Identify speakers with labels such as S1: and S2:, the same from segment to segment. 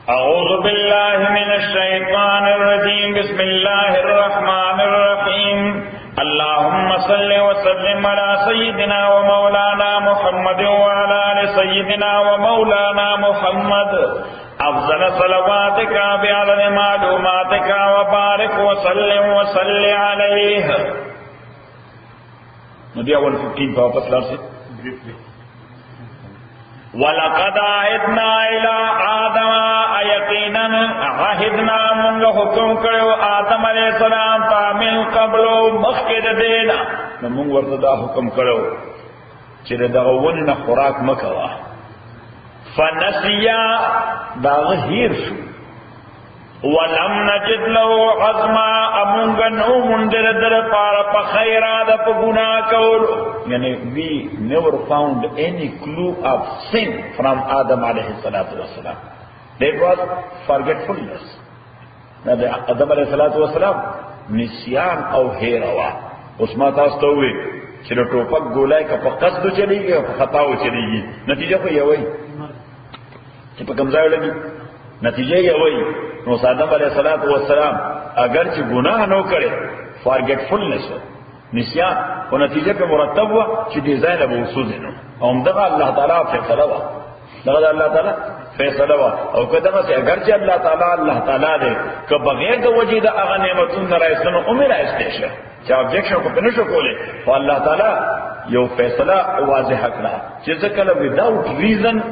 S1: أعوذ بالله من الشيطان الرجيم بسم الله الرحمن الرحيم اللهم صل وسلم على سيدنا ومولانا محمد وعلى آل سيدنا ومولانا محمد أفضل صلواتك بعدد معلوماتك وبارك وسلم وصل عليه. نبي أول 15 واپس لار سے وَلَقَدْ عَهِدْنَا إِلَىٰ آدَمَ يَقِينًا عَهِدْنَا مونږ حکم کړو آدم علیہ السلام ته من قبل مخکې د دینا مونږ ورته دا حکم کړو چې دغه ونه نه خوراک مکوه فنسیا دا هیر شو ولم نجد له عزما امونږ نو مونږ در پاره په خیرات په ګناه کولو یعنی we never found any clue of sin from Adam alayhi salatu wasalam. That was forgetfulness. Adam alayhi salatu wasalam نسیان او هیروا اوس ما تاسو ته وی چې د ټوپک ګولای که په قصد چلیږي او په خطاو چلیږي نتیجه خو یوي چې په کوم ځای لګي نتیجه یوي. نو آدم علیہ الصلوۃ والسلام اگر چې گناہ نو کړي forgetfulness نسیان او نتیجه په مرتب و چې دې ځای له وسوځ نو او دغه الله تعالی فیصله و دغه الله تعالی فیصله و او کله چې اگر چې الله تعالی دې که بغیر د وجود هغه نعمتونو راځنو عمر استشه چې objection کو پنځه کوله او الله تعالی یو فیصله واضح کړه چې ځکه without reason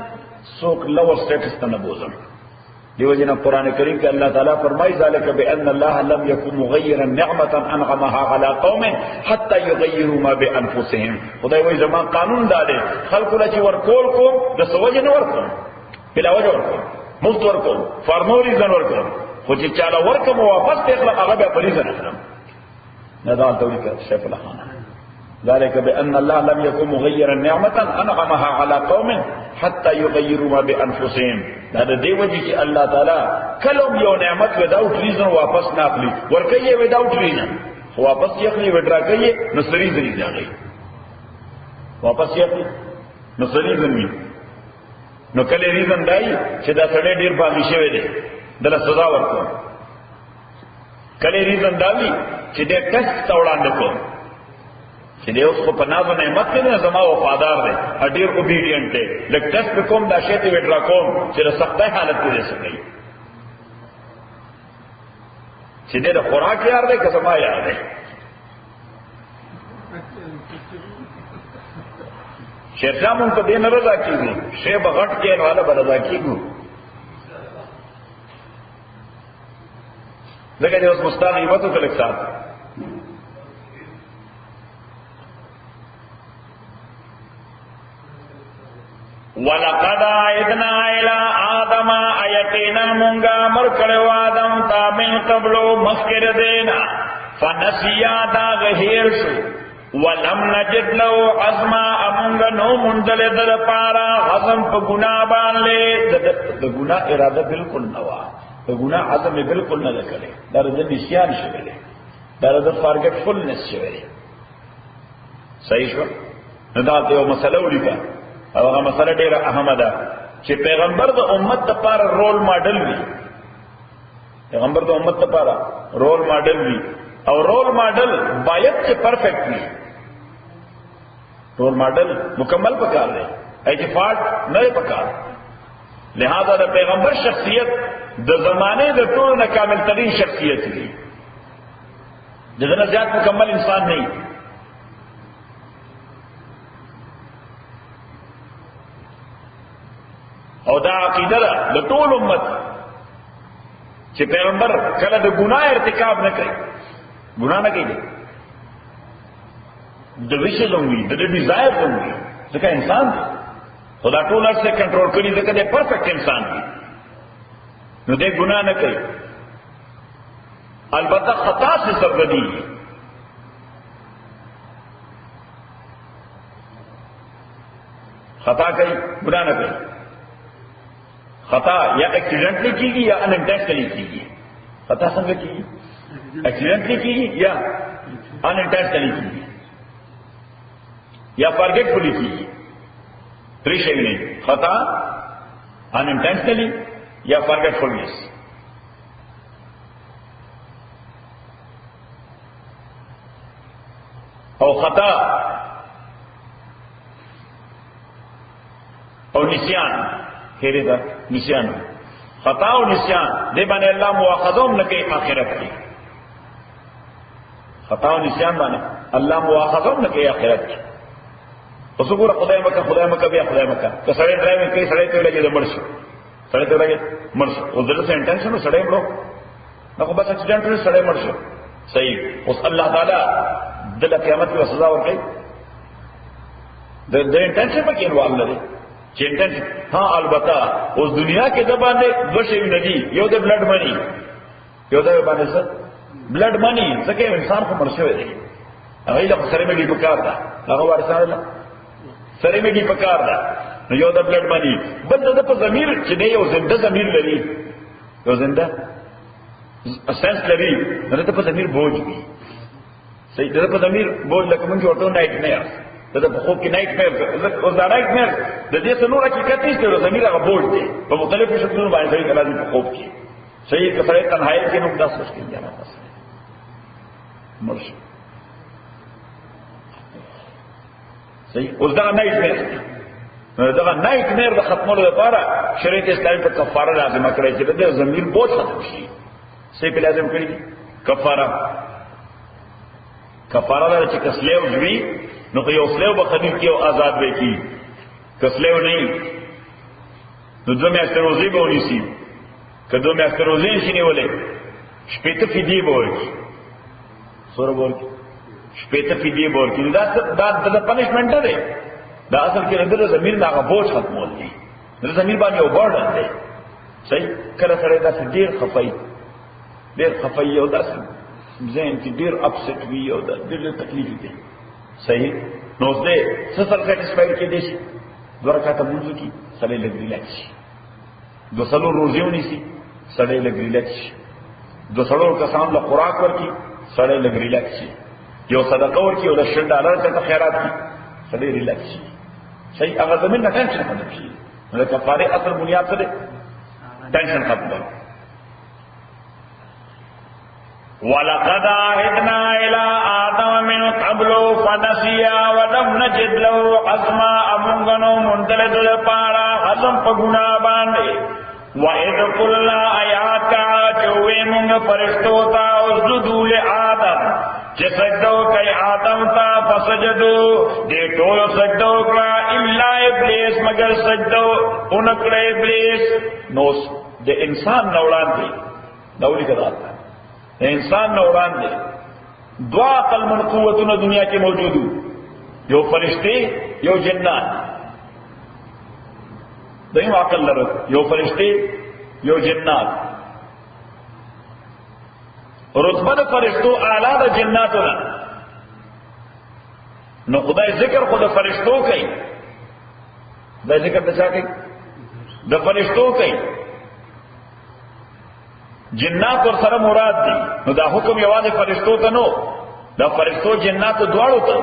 S1: څوک lower status ته نه بوزم. دیو جنا قرآن کریم کہ اللہ تعالیٰ فرمائی ذالک بأن اللہ لم يكن مغیرا نعمة انعمها على قوم حتى يغيروا ما بانفسهم. خدای وی زمان قانون دالے خلق لچی ورکول کو دس وجن ورکول بلا وجه ورکول مفت ورکول فارنو ریزن ورکول خوچی چالا ورکم واپس تخلق اغبی پریزن اخرم ندال تولی که شیف الخانہ ذلك بأن الله لم يكن مغيرا نعمة انعمها على قوم حتى يغيروا ما بانفسهم. دا د دې وجه چې الله تعالی کلم یو نعمت without reason واپس نه اخلي ورکوي without reason واپس یې اخلي وډرا کوي نو سری ځري ځاږي واپس یې اخلي نو سری ځنی نو کله ریزن دای چې دا سړی ډیر باغی شوی دی دله سزا ورکړه کله ریزن داوی چې د ټیسټ وړاندې کو چې دی اوس په ناز نعمت کې نه زما وفادار دی ډیر اوبیډینټ دی لکه ټیسټ کوم دا شی ته وډرا کوم چې د سختۍ حالت کې رسېږي چې د خوراک یار دی که زما یار دی شیخ مون په دې نه رضا کیږي شی بغټ کې والا برضا کیږي لکه د اوس مستغیبتو کلک سات وَلَقَدْ عَهِدْنَا إِلَىٰ آدَمَ يَقِينًا مونږه امر کړو آدم ته من قبل مخکې دینا فنسیا دا غیر شو ولم نجد له عزما امونږه نو مونږ در پارا عزم په ګناه باندې د ګناه اراده بالکل نه و د ګناه عزم بالکل نه کړي دا د نسیان شوی دی دا د forgetfulness شوی دی صحیح شو نو دا یو مسله ولیکه او هغه مسله ډیره اهمه ده چې پیغمبر د امت لپاره رول ماډل وي پیغمبر د امت لپاره رول ماډل وي او رول ماډل باید چې پرفیکټ وي رول ماډل مکمل پکار دی ایجی فالٹ نه پکار لہذا د پیغمبر شخصیت د زمانه د ټول نه کامل ترین شخصیت دی دغه زیات مکمل انسان نه او دا عقیده ده د ټول امت چې پیغمبر کله د ګناه ارتکاب نه کوي ګناه نه کوي د ویشه زموږ د ډیزایر زموږ ځکه انسان دی خدا ټول څه کنټرول کوي ځکه د پرفیکټ انسان دی نو دې ګناه نه کوي البته خطا سے سرګدي خطا کوي ګناه نه کوي خطا یا ایکسیڈنٹلی کیږي یا ان انٹینشنلی کیږي خطا څنګه کیږي ایکسیڈنٹلی کیږي یا ان انٹینشنلی کیږي یا فارګیټفلی کیږي درې شی نه خطا unintentionally یا forgetfulness. او خطا او نسیان هیره دا نسیان خطا او نسیان دې باندې الله مؤاخذوم نه کوي آخرت کې. خطا او نسیان باندې الله مؤاخذوم نه کوي آخرت کې. اوس وګوره خدای مکه بیا خدای مکه که سړی ډرایوینګ کوي سړی ته لګي د مرشي سړی ته لګي مرشي او دغه انټنشن نو سړی مړو نو خو بس اکسیډنټ لري سړی مرشي صحیح. اوس الله تعالی د قیامت کې سزا ورکړي د انټنشن په کې انوال لري چې انټنشن ها البته اوس دنیا کې د باندې دوه شی نه دي you the blood money you the باندې څه بلډ منی ځکه انسان خو مړ شوی دی هغه له سره مې پکار ده هغه ورسره سره مې پکار ده نو یو د بلډ منی بل د په ضمیر چې دی یو زنده ضمیر لري یو زنده اساس لري نو ته په ضمیر بوج وي صحیح ده په ضمیر بوج لکه مونږ ورته نایټ میر ده په خوب کې نایټ میر او دا نایټ میر د دې څه نور حقیقت نشته د ضمیر هغه بوج دی په مختلفو شکلونو باندې صحیح کلام په خوب کې صحیح کفاره تنهایی کې نو داس وشکې یا نه تاسو مرشد صحیح اوس دا نایټ میر دا نایټ میر د ختمولو لپاره شریعت اسلامي په کفاره لازم کړی چې د ضمیر بوج ختم شي څه په لازم کړی کفاره دا چې کسلیو جوړي نو که یو سلیو به خدیر کې او آزاد به کی کسلیو نه نو دوه میاشتې روزي به ونیسي که دوه میاشتې روزي نشي نیولې شپېته فدیې به ورکړي سوره به ورکړي شپېته فدیې به ورکړي دا پنشمنټ نه دی دا اصل کې د ضمیر نه هغه بوج ختمول دي د ضمیر باندې یو برډن دی صحیح کله سره داسې ډېر خفایي او داسې ذهن کې ډېر اپسټ وي او دا ډېر تکلیف دي صحیح نو اوس دې څه سره سیټسفاید کې دي شي دوه رکعاته مونږ کې سړی لږ ریلیکس شي دو څلور روزي ونیسي سړی لږ ریلیکس شي دو څلور کسان له خوراک ورکړي سړی لږ ریلیکس شي یو صدقه ورکړي او د $100 ته خیرات کړي سړی ریلیکس شي صحیح هغه زمين نه ټینشن ختم شي نو د کفاره اصل بنیاد څه دی ټینشن ختم دی. وَلَقَدْ عَهِدْنَا إِلَىٰ آدَمَ مِنْ قَبْلُ فَنَسِيَ وَلَمْ نَجِدْ لَهُ عَزْمًا امونگنو منتلد لپارا عزم پا گناہ باندے وَإِذْ قُلْنَا آیَاتَ چوے مونگ فرشتوتا اسجدوا لآدم چه سجدو کئی آدم تا فسجدو دے ٹول سجدو کرا الا ابلیس مگر سجدو انکڑ ابلیس نوس دے انسان نوڑان دی دولی کداتا انسان نہ اڑان دے دعا عقل من قوتنا دنیا کے موجود یو فرشتے یو جنات دیم عقل لرد یو فرشتے یو جنات رتبہ فرشتو اعلیٰ دا جناتو نا نو خدای ذکر خود فرشتو کئی خدای ذکر دچا کئی دا فرشتو کئی جنات اور سره مراد دي نو دا حکم یوازې فرشتو ته نو دا فرشتو جنات دواړو ته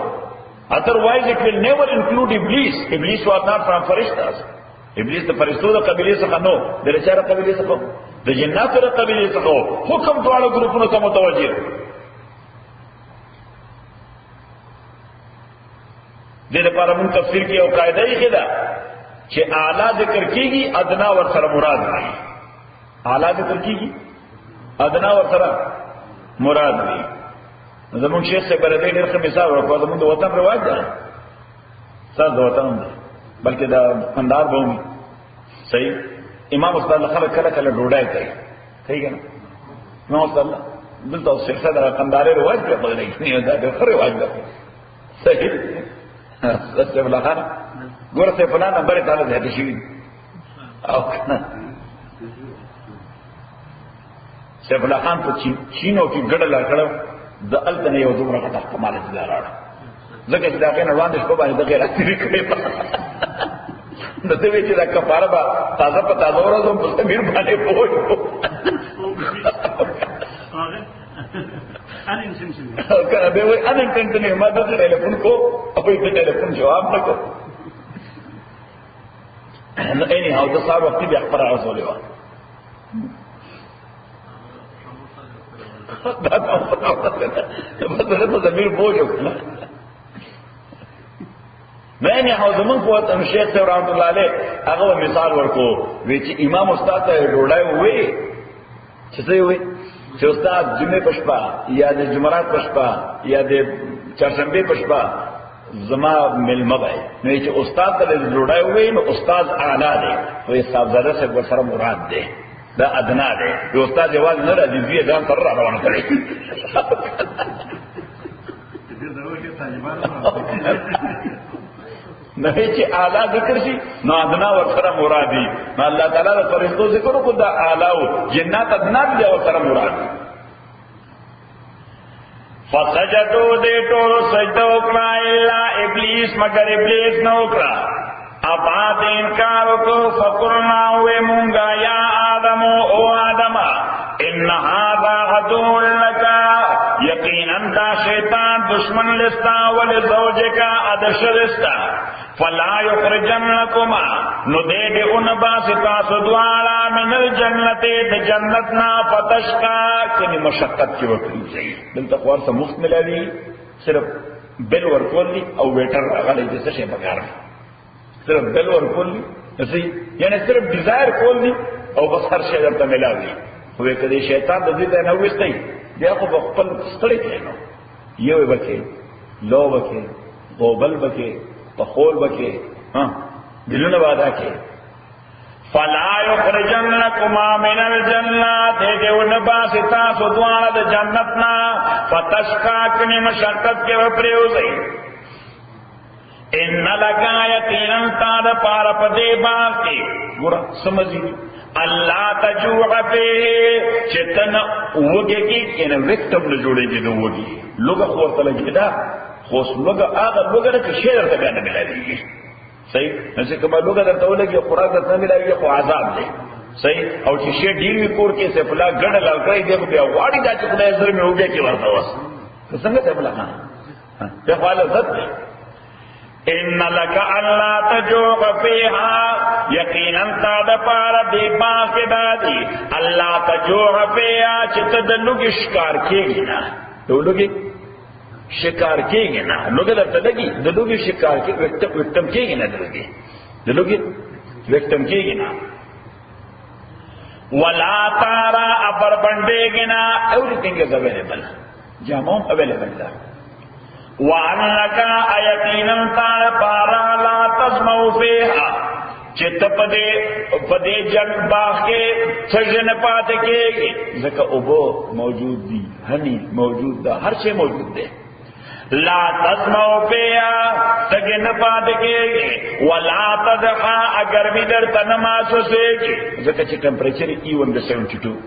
S1: otherwise it will never include iblis was not from فرشتاس ابلیس د فرشتو د قبیله څخه نو د رچاره قبیله څخه د جنات د قبیله څخه حکم دواړو ګروپونو ته متوجه دې لپاره موږ تفسیر کې او قاعده یې کړه چې اعلی ذکر کیږي ادنا ور سره مراد دی اعلی ذکر کیږي ادنا ور سره مراد دی زمون شیخ سے بلدی ډېر ښه مثال ورکړ زمون د وطن رواج ده ساز د وطن ده بلکې دا اندار بومي صحیح امام استاد خلک کله کله ډوډۍ کوي صحیح کنه امام استاد دلته شیخ صاحب د قندارې رواج په بدلې نه دا د خره رواج ده صحیح څه بل خان ګورته په نن نمبر تعالی ده شي او شیخ الخان په چینو کې ګډل کړو د التنه یو دومره غټه کمال دي راړه ځکه چې دا کنه وړاندې شپه باندې دغه راځي کړی د دې چې دا کفاره با تازه په تازه ورځو په میر باندې پوه کنه به وای ان انټنشن ما د ټلیفون کو او په ټلیفون جواب نکړ anyhow د سار وختي بیا خبره راځولې وه دا بس په ضمیر بوج وکړه نه anyhow زمونږ په شیخ صاحب رحمت الله علیه هغه مثال ورکو وی چې امام استاد ته ډوډۍ وې چې څه وې چې استاد جمعې په شپه یا د جمعرات په شپه یا د چهارشنبې په شپه زما ملمه وای نو چې استاد ته ډوډۍ وې نو استاد اعلی دی وې صاحبزاده څخه سره مراد دی دا ادنا دی یو استاد یوازې نه راځي زیه ځان سره روان کړي نه چې اعلی ذکر شي نو ادنا ورسره مرادي نو الله تعالی د فرشتو ذکر کو دا اعلی او جنات ادنا دی ورسره مرادي فسجدوا دې ټول سجده وکړه الا ابلیس مگر ابلیس نو وکړه ابا دې انکار وکړو فقرنا وې مونږه یا آدم او آدم ان هذا عدو لك یقینا دا شیطان دشمن لستا ولزوجک ادشلستا فلا یخرجنکما نو دې دې اون باستا سدوالا من الجنت د جنتنا فتشقا کني مشقت کې وکړي دلته خور سره مفت ملالي صرف بل ورکول دي او ویټر راغلي د څه شي بګار صرف بل ورکول دي یعنی صرف ډیزایر کول دي او بس هر شي درته ملاوي خو کله شیطان د دې نه وستي بیا خو خپل ستړي کینو یو بکې لو بکې غوبل بکې پخول بکې ها دلونه وادا کې فلا یخرجنکما من الجنه دې ونباس تاسو دواړه د جنتنا فتشقا کني مشقت کې وپریوځي ان لکا یقینا تعالی پار پدې باندې ګور سمجھي الله تجوع فيه چتن وګه کې کنه وکټم نه جوړېږي نو وګي لوګه خورته لګي دا خو لوګه هغه لوګه چې شعر ته بیان ملایي صحیح نشه کما لوګه درته ولګي قران ته ملایي خو عذاب دی صحیح او چې شی ډی وی کور کې سفلا ګډ لړکړې دی بیا واړی دا چې خدای زر مې وګه کې ورته وس څنګه سفلا خان په حاله ذات ان لك الا تجوع فيها یقینا تا د پاره دی باغ دادی الله تجوع فيها چې ته د لوګي شکار کېږي نه لوګي شکار کېږي نه لوګي درته لګي د لوګي شکار کې وکټم کېږي نه د لوګي وکټم کېږي نه ولا تارا ابر بندېږي نه everything is available جامو available ده وانك ايقينا تعالى پارا لا تسمع فيها چت پدے جن باغ کے سجن پات کے زکا ابو موجود دی ہنی موجود دا ہر شے موجود دے لا تسمع فيها سجن پات کے ولا تدخا اگر بھی در تنما سوسے زکا چ temperature even they 72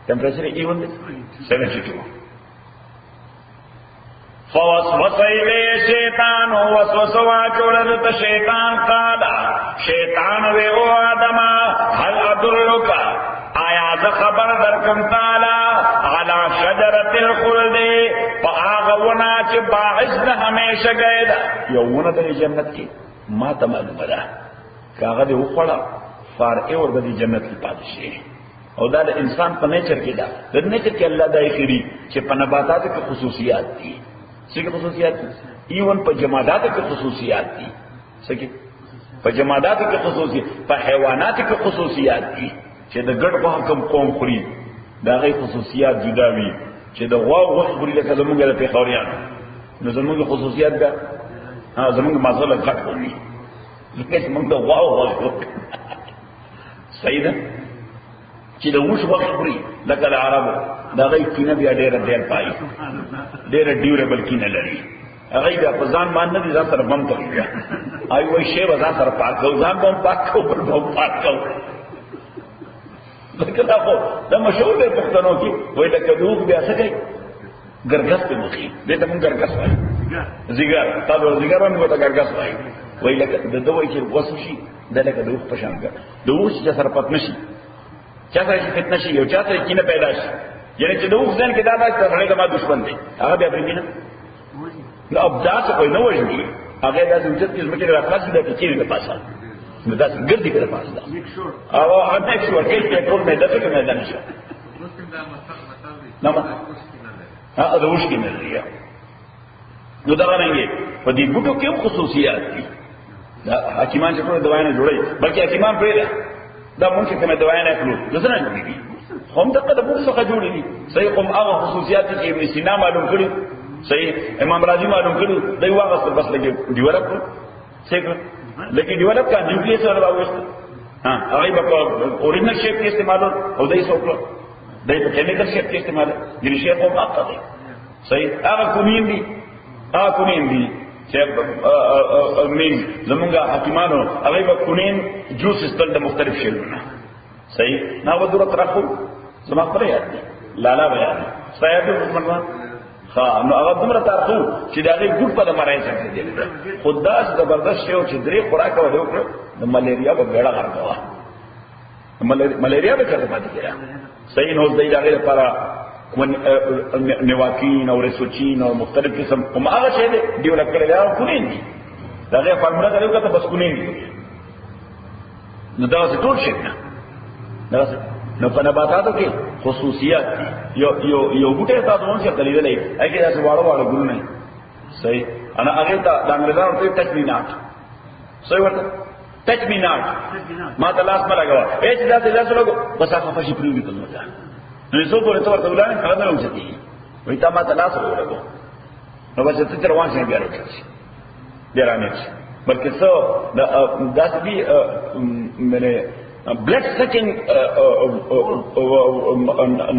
S1: temperature even they 72 فوسوس الیہ شیطان وسوس واچولت شیطان قالا شیطان وی او آدم هل ادلک آیا ز خبر درکم تعالی علی شجرۃ الخلد فآغونا چ باعث نہ ہمیشہ گئے دا یوونه د جنت کی ما تمام بدا کاغه دی وخړه فار اور د جنت کی پادشاہی او دا د انسان په نیچر کې دا د نیچر کې الله دای خېری چې په نباتات کې خصوصیات دي څه خصوصیات دي ایون په جمادات کې خصوصیات دي څه په جمادات کې خصوصیات په حیوانات کې خصوصیات دي چې د ګډ په حکم قوم خوري دا غي خصوصیات جدا وي چې د غوا وخت خوري لکه زمونږ د پیښوریان نو زمونږ خصوصیات دا زمونږ مسله غټ وي لکه زمونږ د غوا وخت صحیح ده چې د وښ وخت خوري لکه العربو دا غي کینه بیا ډېر پای ډېر ډیوربل کینه لري هغه بیا په ځان باندې دي ځان سره بم کوي بیا آی وای شی وځان سره پاک کو ځان بم پاک کو پر بم پاک کو لکه دا خو دا مشهور دی پښتنو کې وای لکه دوغ بیا څه کوي ګرګس په مخې دې ته مونږ ګرګس وایي زیګر تاسو زیګر باندې ته ګرګس وایي وای لکه د دوی چې وسو شي دا لکه دوغ په شان ګر دوغ چې سره پات نشي چا سره چې فتنه شي یو چا سره کینه پیدا شي یعنی چې دوغ ځین کې دا راځي ته ما دشمن دی هغه بیا پرې نه نو ابدا څه کوي نو وایي هغه د وجود کې زمکه راخلاص دي چې نه پاسه نو دا ګرځي کړه پاس دا او هغه څو کې ټول مې دغه کې میدان شو نو ما دا وش کې نه لري نو دا رانګي په دې بوټو کې خصوصیات دي دا حکیمان چې ټول دوايانه جوړي بلکې حکیمان پرې دا مونږ چې کومه دوايانه کړو دسنه جوړي هم دغه د بوټو څخه جوړي دي صحیح کوم هغه خصوصیات چې ابن سینا معلوم کړي صحیح امام رازی معلوم کړي دی واغه بس لګي ډیولپ څنګه لګي ډیولپ کا نیوکلیس سره راوست ها هغه په اوریجنل شیپ کې استعمال او دای څوک دای په کیمیکل شیپ کې استعمال دي شیپ هم اقا دي صحیح هغه کومین دي چې من زمونږه حکیمانو هغه به کونین جوس استل د مختلف شیونه صحیح نو ضرورت راخو زما پر یاد دي لالا بیان صحیح په منوا ها نو هغه دومره تارخو چې دا غي ګډ په د مړای څخه دی خدای زبردست شو چې درې خوراک و وکړو د ملیریا په بیړه غړغوا ملیریا به څه پاتې کړه صحیح نو د دې لپاره نواکین او رسوچین او مختلف قسم هم هغه شی دی ډیولپ کړل دا کونین دي دا غي فارمولا کړو کته بس کونین دي نو دا څه ټول شي نه نو په نباتاتو کې خصوصیات دي یو بوټه تاسو څنګه دلیل دی هغه تاسو واړو ګورو نه صحیح انا هغه ته د انګریزانو ته تکمینات صحیح ورته تکمینات ما ته لاس ما لګاوه هیڅ دا ته لاس لګو بس هغه فشي پریوي کړو نو څو پورې ته ورته ولانه کله نه وځي وای تا ما ته لاس ورغو نو بس ته تر وانه بیا راځي بیا راځي بلکې څو دا داسې دي مې بلډ سکینګ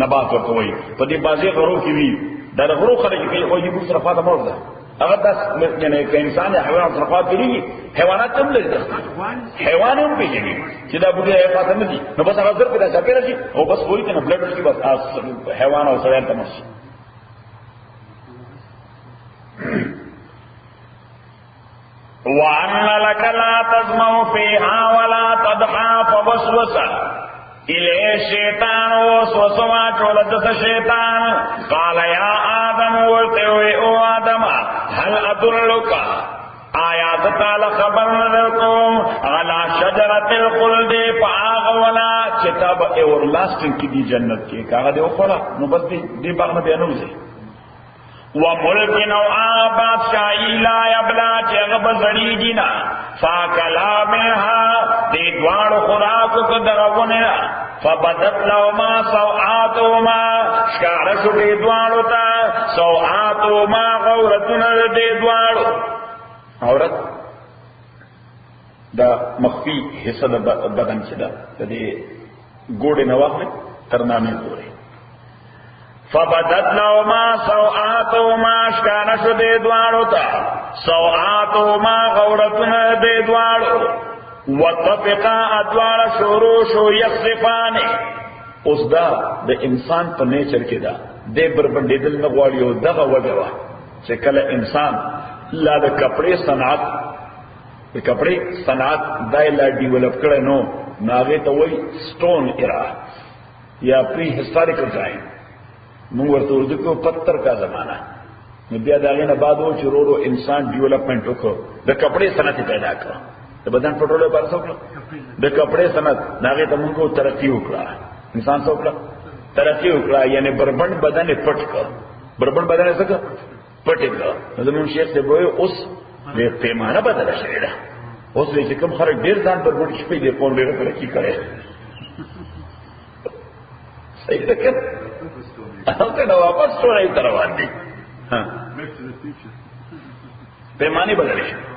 S1: نبات ورته وایي په دې بازي غرو کې وي دا غرو خلک کې او یې بوسره فاده مور ده هغه داس یعنی که انسان یا حیوانات صرفات کړي حیوانات هم لري حیوان هم پیږي چې دا بوډه حیوانات نه دي نو بس هغه ځر په داسه پیرا شي او بس وایي کنه بلډ کې بس حیوان او سړی ته مشي وَأَنَّ لَكَ لَا تَسْمَعُ فِيهَا وَلَا تَضْحَى فَوَسْوَسَ إِلَيْهِ الشَّيْطَانُ وَسْوَسَ چولت شیطان قال یا آدم ورتے ہوئے او آدم هل أدلك آیات تعالی خبر ندرکم علی شجرت الخلد فآغولا چتاب اور لاسٹنگ کی دی جنت کی کاغا دے اخوڑا نو بس دی باغ میں بیانوزے وَمُلْكٍ بادشاہی لا یبلا چغب زڑی جنا فاکلا منها دی دوار خوراکو کدروننا فبدت لهما سوآتهما شکارشو دی دوارو تا سوآتهما غورتنا دی دوارو عورت دا مخفی حصہ دا بدن چدا دی گوڑے نواخلے ترنامی گوڑے فبدت لهما سوآتهما شکارشو دی دوارو تا سوآتهما غورتنا دی دوارو وطفقا ادوار شروشو یخصفانے اس دا انسان پر نیچر کی دا دے بربندی دل نغواریو دغا وجوا چکل انسان لا دا کپڑے صنعت دای لا ڈیولپ کرے نو ناغے تا وہی سٹون ایرا یا پری ہسٹوریکل ٹائم منگ ورطا اردو کو پتھر کا زمانہ بیا داغین بعد وہ چرورو انسان ڈیولپمنٹ کو دا کپڑے صنعت پیدا کرو دا بدن پٹرولے پر سوکلا دا کپڑے صنعت ناغے تا منگ کو ترقی اکڑا انسان سوکلا ترقی اکڑا یعنی بربند بدن پٹ کر بربند بدن سکا پٹ کر زمون شیخ سے بوئے اس پیمانہ بدل شریڑا اس ویسے کم خرق دیر زان بربند شپی دیر کون لیرہ ترقی کرے صحیح دکر اوکے نو واپس تو رہی تروان دی پیمانی بدل شریڑا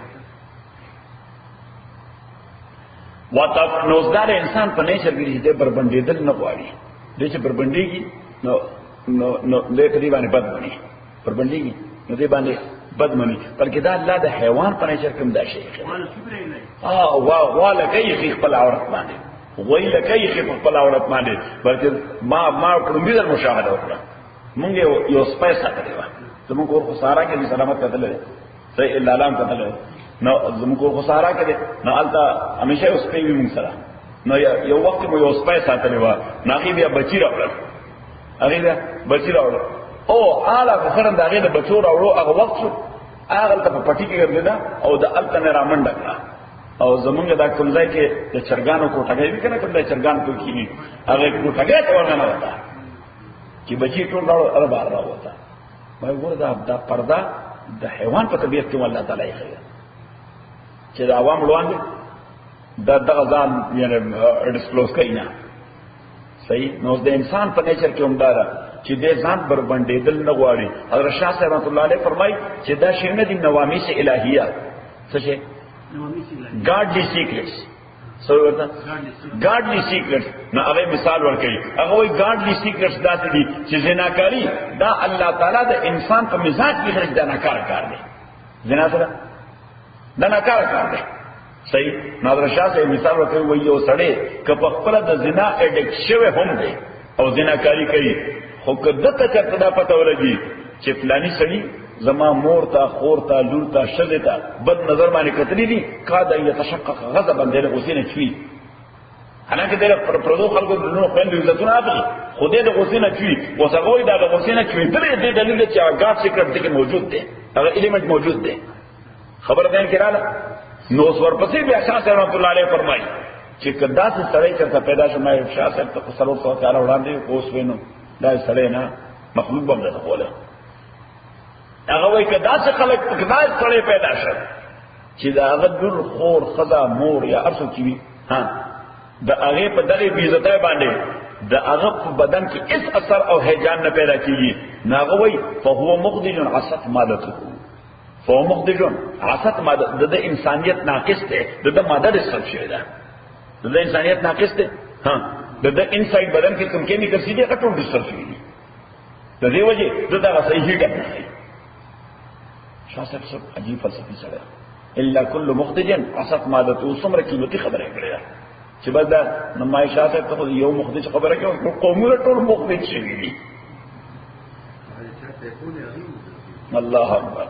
S1: وطف نوزدار انسان پر نیچر گیری دے بربندی دل نقواری دے چھ بربندی گی نو دے قریبانی بد منی بربندی گی نو دے باندے بد منی بلکہ دا اللہ دا حیوان پر نیچر کم دا شیخ واہ لکی خیخ پل عورت ماندے وی لکی خیخ پل عورت ماندے بلکہ ما کرنبی در مشاہدہ اکڑا منگے یو سپای ساتا دیوا تو منگو اور خسارا کے بھی سلامت قتل ہے صحیح اللہ علام قتل ہے نو زمکو خسارا کده نو التا همیشه اوس په وی مونږ سره نو یو وخت مو یو سپای ساتلی و ناغي بیا بچی راوړل هغه بیا بچی راوړل او اعلی خرن دا غي د بچو راوړو هغه وخت هغه ته په پټی کې ګرځیدا او د التا نه رامنډ کړه او زمونږ دا کوم ځای کې د چرګانو کوټګۍ وی کنه کوم ځای چرګان کو کینی هغه کوټګۍ ته ورننه وتا چې بچی ټول راو بار راوتا مې وردا دا پردا د حیوان په طبيعت کې الله تعالی یې خیر چې د عوام روان دي دا دغه ځان یعنی ډیسکلوز کوي نه صحیح نو د انسان په نیچر کې همدارا چې د ځان بربندېدل نه غواړي حضرت شاه صاحب رحمۃ اللہ علیہ فرمایي چې دا شی نه دي نوامیس الہیه څه شي گاډلی سیکرټس سو ورته گاډلی سیکرټس نو هغه مثال ورکړي هغه وایي گاډلی سیکرټس داسې دي چې زناکاری دا الله تعالی د انسان په مزاج کې خرج دا ناکار کار دی زنا سره دا ناکار کار دی صحیح نادر شاه سے مثال ورکړي وایي یو سړی که په خپل د زنا اډیکټ شوی هم دی او زناکاری کوي خو کدته چرته دا پته ولګي چې فلانی سړی زما مور تا خور تا لور تا شذ تا بد نظر باندې کتلی دي کاده یتشقق غضبا دله غسینه چوي حالانکه دله پردو خلکو نو خپل عزتونه اخلي خوده د غسینه چوي وسغوي دا غسینه چوي درې دې دلیل چې هغه سیکرټ کې موجود دی هغه الیمنٹ موجود دی خبر ده کړه نو ورپسې بیا شاه صاحب رحمۃ اللہ علیہ فرمایي چې کدا څه سړی چرته پیدا شوم شاه صاحب ته سلام تعالی وړاندې اوس وینو دا سړی نه مخلوق بم ده کوله هغه وای کدا څه خلک کدا سړی پیدا شو چې دا هغه دور خور خدا مور یا ارسو کی ها دا هغه په دغه بیزتای باندې دا هغه په بدن کې هیڅ اثر او هیجان نه پیدا کیږي ناغه وای فهو مخدج عصت مادته فهو مخدج عصت ماده د انسانیت ناقص ده د ماده سب شي ده د انسانیت ناقص ده ها د انساید بدن کې کوم کیمیکل سي دي ټول ډیسټرب شي د دې وجه دغه صحیح هیټ نه شاه صاحب سب عجیب فلسفي سره الا كل مخدج عصت مادته څومره قیمتي خبره کړې چې بس دا نمای شاه صاحب ته یو مخدج خبره کوي قومونه ټول مخدج شي الله اکبر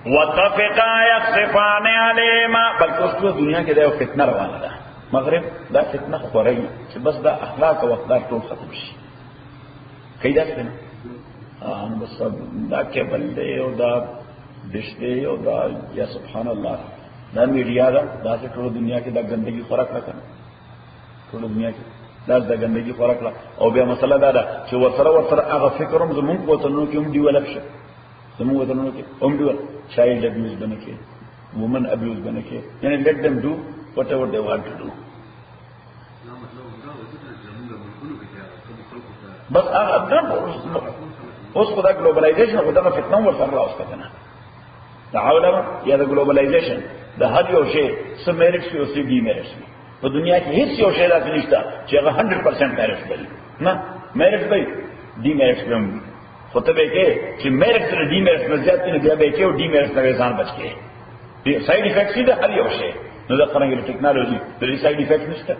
S1: وتفقا يخصفان عليهما بلکې اوس په دنیا کې دا یو فتنه روانه ده مغرب دا فتنه خوري چې بس دا اخلاق او اقدار ټول ختم شي کیدا څنګه بس دا کې بلې او دا دشته او دا یا سبحان الله دا میډیا دا ټول دنیا کې دا ګندګي خوراک راکنه ټول دنیا کې دا ګندګي خوراک لا او بیا مسله دا ده چې ورسره هغه فکرم زمونږ وطنونو کې هم دی ولک شي زمونږ وطنونو کې هم دی child abuse bane ke woman abuse bane ke yani let them do whatever they want to do بس اگر اس خدا globalization خدا کا فتنہ ور کر رہا اس کا نا تعاون یا the globalization the هر یو شی سم میرټ شي او سي ډي میرټ شي په دنیا کې هیڅ یو شی راځي نشته چې هغه 100% میرټ وي نه میرټ وي ډي میرټ وي خطبه کې چې میرټ سره ډي میرټ نه زیات نه بیا به کې او ډي میرټ نه ځان بچ کې دي ساید افیکټس دي هر you she know the څنګه technology د ساید افیکټ نشته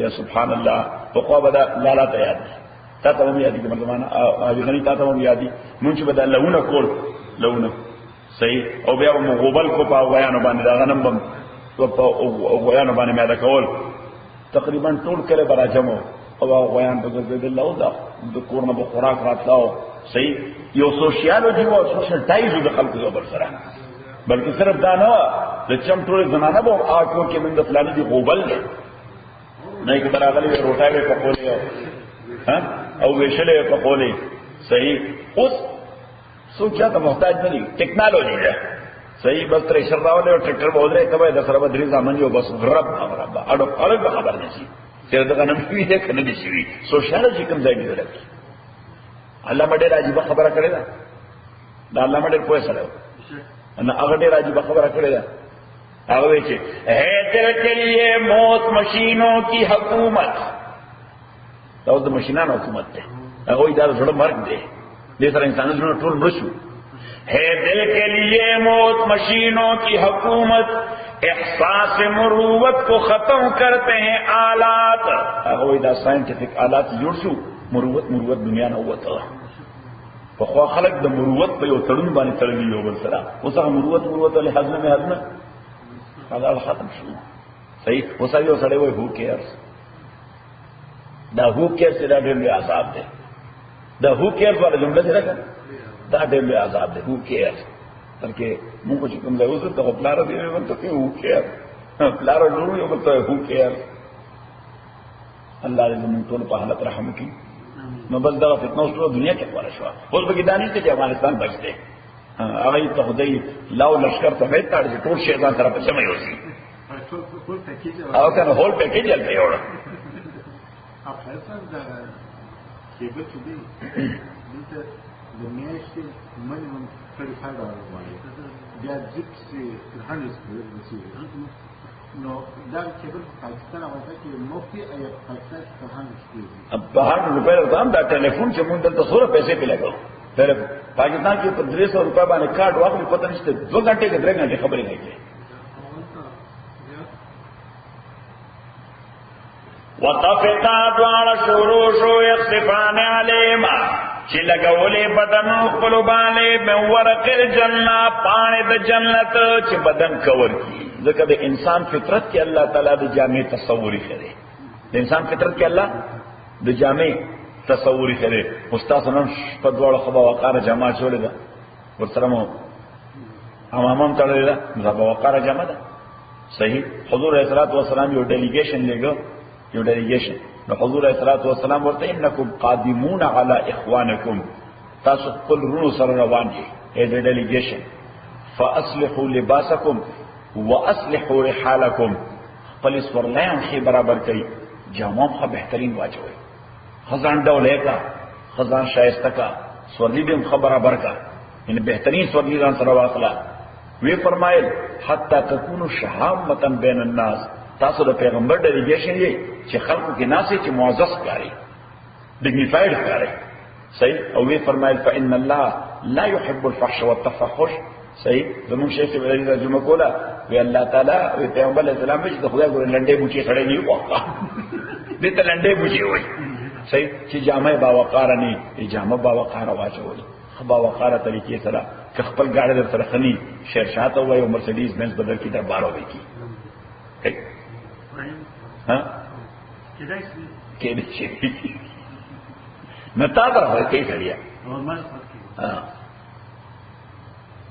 S1: یا سبحان الله وقوا بدا لا لا تیار تا ته مې یادي کوم زمانہ اجي غني تا ته مې یادي مونږ به دا لونه کول لونه صحیح او بیا مو غوبل کو په بیان باندې دا غنم بم په بیان باندې مې دا کول تقریبا ټول کله براجمو او غویان په ګرځېد الله دا د کورنه په خوراک راتلاو صحیح یو سوشیالوجي او سوشل ټایز د خلکو زبر سره بلکې صرف دا نه د چم ټول زنانه به آکو کې من د فلاني دی غوبل نه کې براغلي روټای په کولې ها او ویشلې په کولې صحیح اوس سوچا ته محتاج نه دي ټیکنالوژي ده صحیح بس تر شراوله او ټریکټر بودره کبه د سره بدري ځامن یو بس رب اړو اړو خبر نشي چې دا غنم شوی ده کنه دي شوی سوشیالوجي کوم ځای دی درک الله مډه راځي خبره کړې ده دا الله مډه کوی سره انا هغه ډېر راځي خبره کړې ده هغه وی چې ہے دل کے لیے موت مشینوں کی حکومت دا د ماشینانو حکومت ده هغه دا زړه مرګ دی دې سره انسانانو ټول مړ شو ہے دل کے لیے موت مشینوں کی حکومت احساس مروت کو ختم کرتے ہیں آلات هغه دا ساينټیفیک آلات جوړ شو مروت دنیا نه وته په خو خلک د مروت په یو تړون باندې تړلی یو بل سره اوس هغه مروت له حزمه هغه ختم شو صحیح اوس یو سره وای هو کیرز دا هو کیرز دا ډېر عذاب دی دا هو کیرز ولا جمله ده دا ډېر عذاب دی هو کیرز بلکې موږ چې کوم ځای اوسو ته پلار دی ورته کې وکړ پلار ورو یو ته وکړ الله دې موږ ټول په حالت رحم وکړي نو بس دا فتنه اوس دنیا کې خبره شو اوس به دانش ته افغانستان بچته هغه ته خدای لاو لشکر ته وایي تاړي ټول شیطان طرف ته مې وسی او کنه هول پیکیج یې پیوړ
S2: افغانستان دا کېبل چې دی دلته د میاشتې منیمم $35 وایي بیا جپسي $100 نو دا کېبل پاکستان افغانستان کې مفتی یا پاکستان کې $100
S1: په $100 دام دا ټلیفون چې مونږ دلته څوره پیسې په لګو ټلیفون پاکستان کې په $300 باندې کارت واخلې پته نشته 2 غنټې کې 3 غنټې خبرې نه کوي وطفقا دوار شروشو یخصفان علیما چی لگولی بدن خپلو بانے من ورق الجنہ پانے دا جنت چی بدن کور کی ذکر دا انسان فطرت کی اللہ تعالیٰ دا جامع تصوری کرے دا انسان فطرت کی اللہ دا جامع تصوری کرے مستاسنم شپدوار خبا وقار جامع چولے دا ورسرمو امامم تڑے دا مذہب وقار جامع دا صحیح حضور علیہ السلام یو ڈیلیگیشن لے گا یو ڈیلیگیشن نو حضور علیہ السلام ورته انکم قادمون علی اخوانکم تاسو خپل رونو سره روان دي اے ڈیلیگیشن فاصلحوا لباسکم واصلحوا رحالکم خپل سورلیان خي برابر کړئ جامو خو بهترین واچوي خزان ډولې کا خزان شایسته کا سورلی دې خو برابر کا ان بهترین سورلی ځان سره واخلا وی فرمایل حتا تكونوا شهامه بین الناس تاسو د پیغمبر ډیلیګیشن یې چې خلقو کې ناسې چې معزز کاری ډیګنیفاید کاری صحیح او وی فرمایل فإن الله لا يحب الفحش والتفحش صحیح زمون شیخ ابراهیم ترجمه کوله وی الله تعالی وی پیغمبر علیہ السلام چې د خدای ګور لنډې بوچي سره نه وقا دې ته لنډې بوچي وای صحیح چې جامه با وقار نه جامه با وقار واچول خبا وقار طریقې سره خپل گاډي در سره خني شیرشاه ته وای او مرسيډیز بنز بدل کی دربارو وای کی ها کېدې شي نتا درته کې کړیا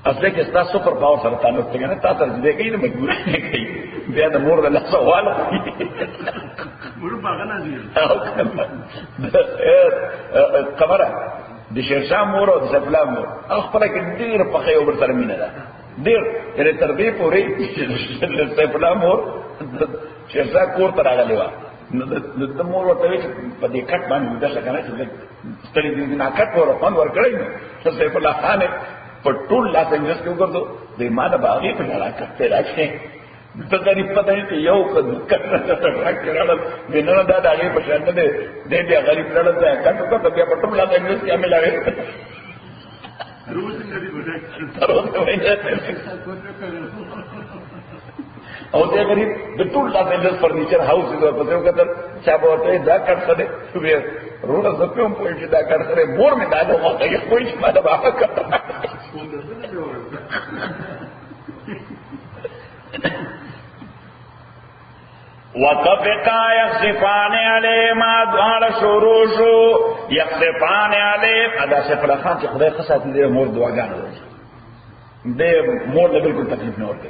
S1: اصله کې تاسو سپر پاور سره تعلق ته نه تاسو دې کې نه مجبور نه کوي بیا د مور له سوال
S2: مور باغنا دي
S1: خبره د شیرشاه مور او د سفلا مور خپل کې ډیر په خې او سره مینه ده ډیر یې تر دې پورې سفلا مور شیرشاه کور ته راغلی و د مور ورته په دې کټ باندې د څنګه چې ستړي دي نه کټ ورو ورکړی نو څه په لاسانه په ټول لاس انګلیس کې وګورئ د ما د باغې په لاره کټ راځي د غریب په دې ته یو کټ راځي نه دا د هغه په شان نه دی بیا غریب لړل ځای کټ په بیا په ټول لاس انګلیس کې عملاوي روز نه دی او دې غریب د ټول لاس انګلیس فرنیچر هاوس دی په څو کتر چا ورته دا کټ څه دی روډ زه په کوم چې دا کټ سره مور مې دا نو ماته یې کوئی څه ما دا بابا کټ وطفقا یخصفان علیما دوار شروشو یخصفان علیم ادا سفر خان چې خدای خصاتی دې مور دعاګانو دې مور له بالکل تکلیف نه ورته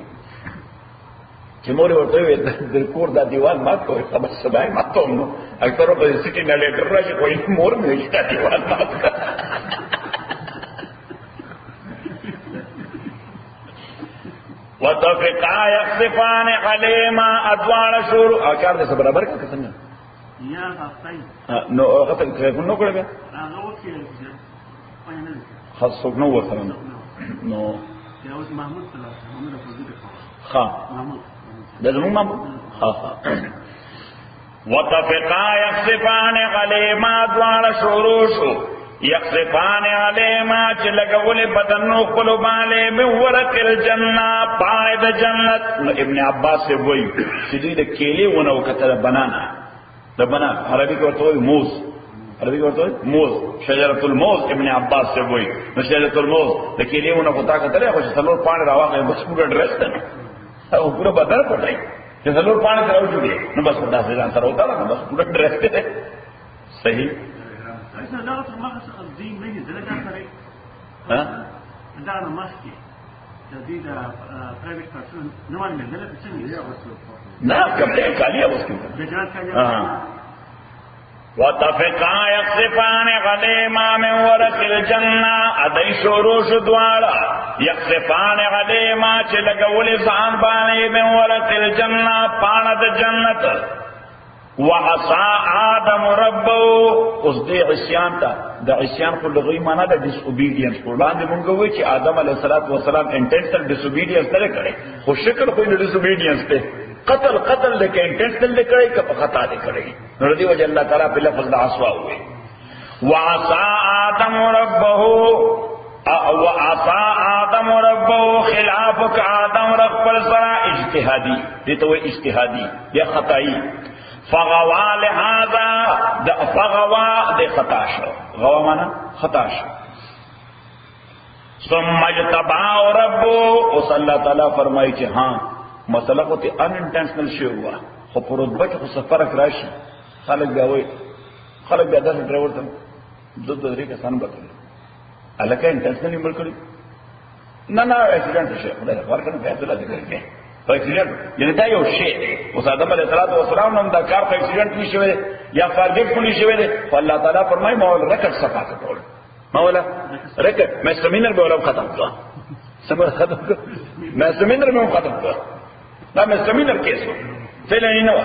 S1: چې مور ورته وي د کور دا دیوال مات کوي خبر سبای ماتوم نو اکثر په سټی نه لیټر راشي کوئی مور مې شته دیوال مات وطفقا یخصفان علیما ادوار شروع اکار دې برابر کا څنګه
S2: یا تاسو
S1: نو هغه ته ټلیفون نو کړو
S2: هغه وکړي
S1: خاص نو ورسره نو
S2: یا اوس محمود صلی الله علیه وسلم
S1: ها
S2: محمود
S1: د زمون محمود ها وطفقا یخصفان علیما ادوار شروع یخصفان علیما چې لګول بدنو خپل باندې من ورق الجنه پای د جنت ابن عباس وایي چې دې د کېلې ونه وکړه بنانا د بنان عربي کې ورته وایي موز عربي کې ورته وایي موز شجره الموز ابن عباس وایي شجره الموز د کېلې ونه وکړه کتره خو څلور پاڼې راوغه بس پورا ډرس ده او پورا بدن پټای چې څلور پاڼې راوځي نو بس دا ځان سره وتا نو بس پورا ډرس ده صحیح
S2: ایسا دا څه ما څه دین نه دي دا کړی
S1: ها
S2: دا نو ماسکی جديد برايفت پرسون نوان مندل څنګه
S1: نه کپڑے کالی اوس کې
S2: د جنات کالی
S1: وتفقا يقصفان غليما من ورق الجنة ادي شروش دوارا يقصفان غليما چه لگول زان باني من ورق الجنة پاند جنت وعصا آدم ربو اس دے عصیان تا دا عصیان کو لغوی مانا دا disobedience قرآن دے منگوئی چی آدم علیہ السلام intentional disobedience تلے کرے خو شکر کوئی disobedience تے قتل لے کے انٹینشنل لے کرے کہ خطا لے کرے نردی وجہ اللہ تعالیٰ پہ لفظ عصوا ہوئے وعصا آدم ربه خلافك آدم رب پر سرا اجتہادی دیتا وہ اجتہادی یا خطائی فغوا لہذا فغوا دے خطاش غوا مانا خطاش ثم اجتباہ ربه اس اللہ تعالیٰ فرمائی کہ ہاں مسئلہ کو تی انٹینشنل شی ہوا خو پر رتبه کې خو سفرک راشي خلک بیا وایي خلک بیا داسې ډرایور ته دو درې کسان بکړي الکه انټینشنلی مړ کړي نه اکسیډنټ شي خدای ورکړي فیصله دې کړي په اکسیډنټ یعنی دا یو شی دی اوس آدم علیه السلام هم دا کار په اکسیډنټ نشي ویل یا فارګټ پولی شي ویل الله تعالی فرمایي ما ول رکړ صفا کړول ما ولا رکړ مې سمینر به ولا ختم کړ سمر ختم کړ مې سمینر مې ختم کړ دا مې سمینر کیسو فعلا نو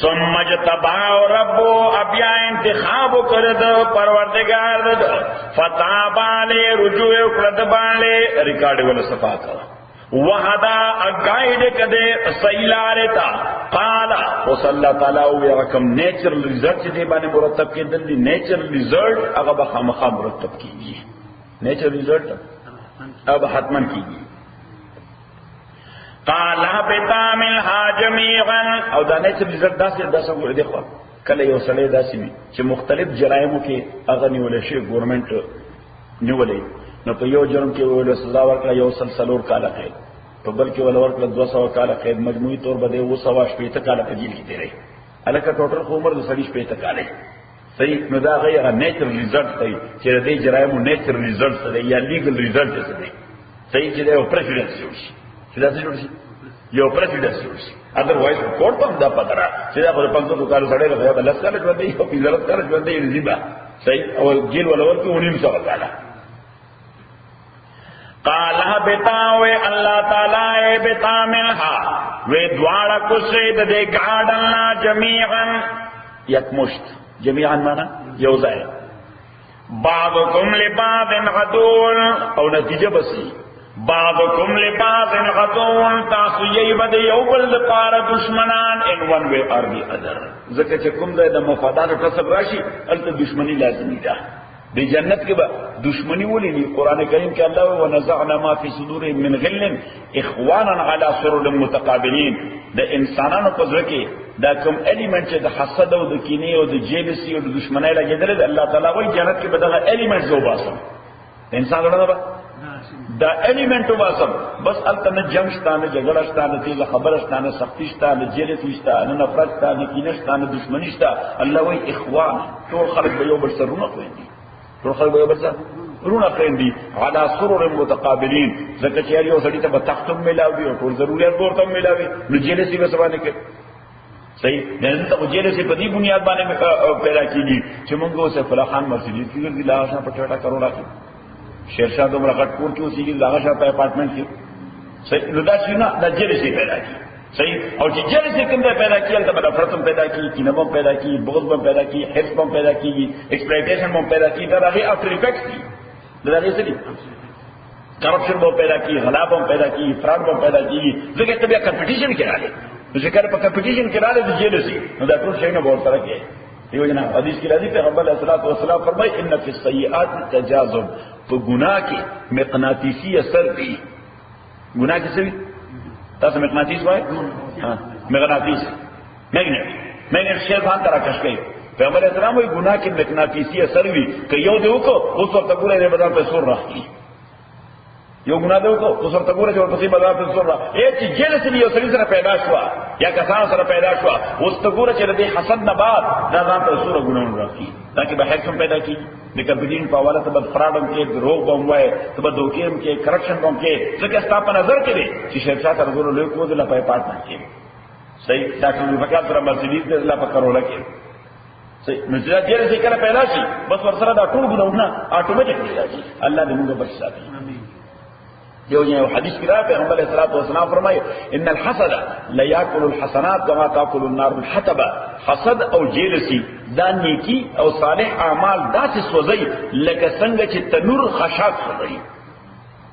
S1: ثم اجتباه ربو ابیا انتخاب کرد پروردگار دد فتاب علی رجوع کرد باندې ریکارډ ول صفا کړ وحدا اگائیڈ کدے سیلارتا قال وصلی اللہ تعالی او رقم نیچرل ریزلٹ دے باندې مرتب کېدل دي نیچرل ریزلٹ هغه به خامخا مرتب کیږي نیچرل ریزلٹ اب حتما کیږي قال بتا منها جميعا او دا نیچرل ریزلٹ داسې ګور دی خو کله یو سړی داسې وي چې مختلف جرایمو کې هغه نیول شي ګورنمنت نیولې نو په یو جرم کې ویل سزا ورکړه یو سلسلور کال قید په بل کې ول ورکړه 200 کال قید مجموعي طور باندې 280 کال په جیل کې تیرې الکه ټوټل عمر د 30 کال صحیح نو دا غیر نیچرل ریزلټ دی چې د جرایمو نیچرل ریزلټ دی یا لیګل ریزلټ دی صحیح چې یو پریسیډنټ شي چې دا څه جوړ شي یو پریسیډنټ شي اذروایز کورټ هم دا پدرا چې دا په 500 کال سره غوډه بل سره ژوندې او 15 کال ژوندې زیبا صحیح او جیل ول ورکړه 1900 کال قال بتاوے اللہ تعالی بتا منها وے دوارا کسید دے گاڑنا جمیعا یکمشت جمیعا مانا یوزائے بعضکم لبعض عدول او نتیجہ بسی بعضکم لبعض عدول تاسو ییبد یوبل پار دشمنان ان ون وے اور دی ادر ذکر چکم دے دا مفادات کسب راشی التا دشمنی لازمی دا دی جنت کے بعد دشمنی ولی نہیں قرآن کریم کے اللہ ونزعنا ما فی صدورهم من غل اخوانا علی سرر متقابلین دا انسانانو پزر کے دا کم ایلیمنٹ دا حسد و دا کینی و دا جیلسی و دا دشمنی لگے دلے اللہ تعالیٰ وی جنت کے بعد دا ایلیمنٹ زو باسم انسان لڑا با دا ایلیمنٹ باسم بس التا نہ جنگ شتا نہ جگڑا شتا نہ تیز خبر شتا نہ سختی شتا نہ جیلسی شتا نہ نفرت شتا نہ کینی شتا نہ دشمنی شتا اللہ وی اخوان تو خلق بیو بر سر رونا کوئی دی تو خلق بیو بر سر رونا قیندی علی سرر متقابلین زکر چیاری ہو سڑی تا بتختم ملاوی اور طول ضروریات بورتم ملاوی نو جیلسی بسوانے کے صحیح یعنی تا جیلسی پا دی بنیاد بانے میں پیدا کی گی چھ منگو سے فلا خان مرسیدی کی گردی لاغشاں پر چھوٹا کروڑا کی شیرشاہ دو مرقٹ پور کی اسی کی لاغشاں پہ اپارٹمنٹ کی صحیح نو دا چینا دا جیلسی پیدا کی صحیح اور جیلسی کندے پیدا کی التا بدا فرطم پیدا کی کینبم پیدا کی بغض بم پیدا کی حرص بم پیدا کی ایکسپلائٹیشن بم پیدا کی دا راغی آفٹر ایفیکٹس کی دراغی سے کرپشن بہت پیدا کی غلاب بہت پیدا کی فراڈ بہت پیدا کی ذکر کبھی کمپٹیشن کرا لے ذکر پر کمپٹیشن کرا لے تو جیل سی ٹول شہر میں بہت فرق ہے یہ جناب حدیث کی راضی پیغمبر علیہ الصلوۃ والسلام فرمائے ان فی السیئات تجازم تو گناہ کی مقناطیسی اثر بھی گناہ کس بھی تاسو مقناطیس وای ہاں مقناطیس میگنیٹ شیل خان طرح کش گئی پیغمبر اسلام وہی گناہ کی مقناطیسی اثر ہوئی کہ یو دیو کو اس وقت پورے نے بدل پہ سور رہی یو گناہ دیو کو اس وقت پورے جو پسی بدل پہ سور رہا ایک چیز جیل سے بھی اسری سے پیدا ہوا یا کسان سره پیدا شو اوس ته ګوره چې د حسد نه بعد دا ځان ته سور ګناونه راکړي تاکي به حکم پیدا کړي د کمپنین په حواله ته به فرادم کې دروغ بم وای ته به دوکیم کې کرپشن بم کې ځکه ستا په نظر کې دی چې شرکت سره ګورو لوی کو د لپاره پاتنه کې صحیح ډاکټر وکړ سره مرسیډیز د لا په کروڑه کې صحیح نو چې دا ډیر ذکر پیدا شي بس ورسره دا ټول ګناونه اتوماتیک پیدا شي الله دې موږ بچ ساتي یو حدیث کې راځي پیغمبر علیه الصلوۃ والسلام فرمایي ان الحسد لا یاکل الحسنات كما تاكل النار الحطب حسد او جیلسی دا نیکی او صالح اعمال داسې سوځي لکه څنګه چې تنور خشاک سوځي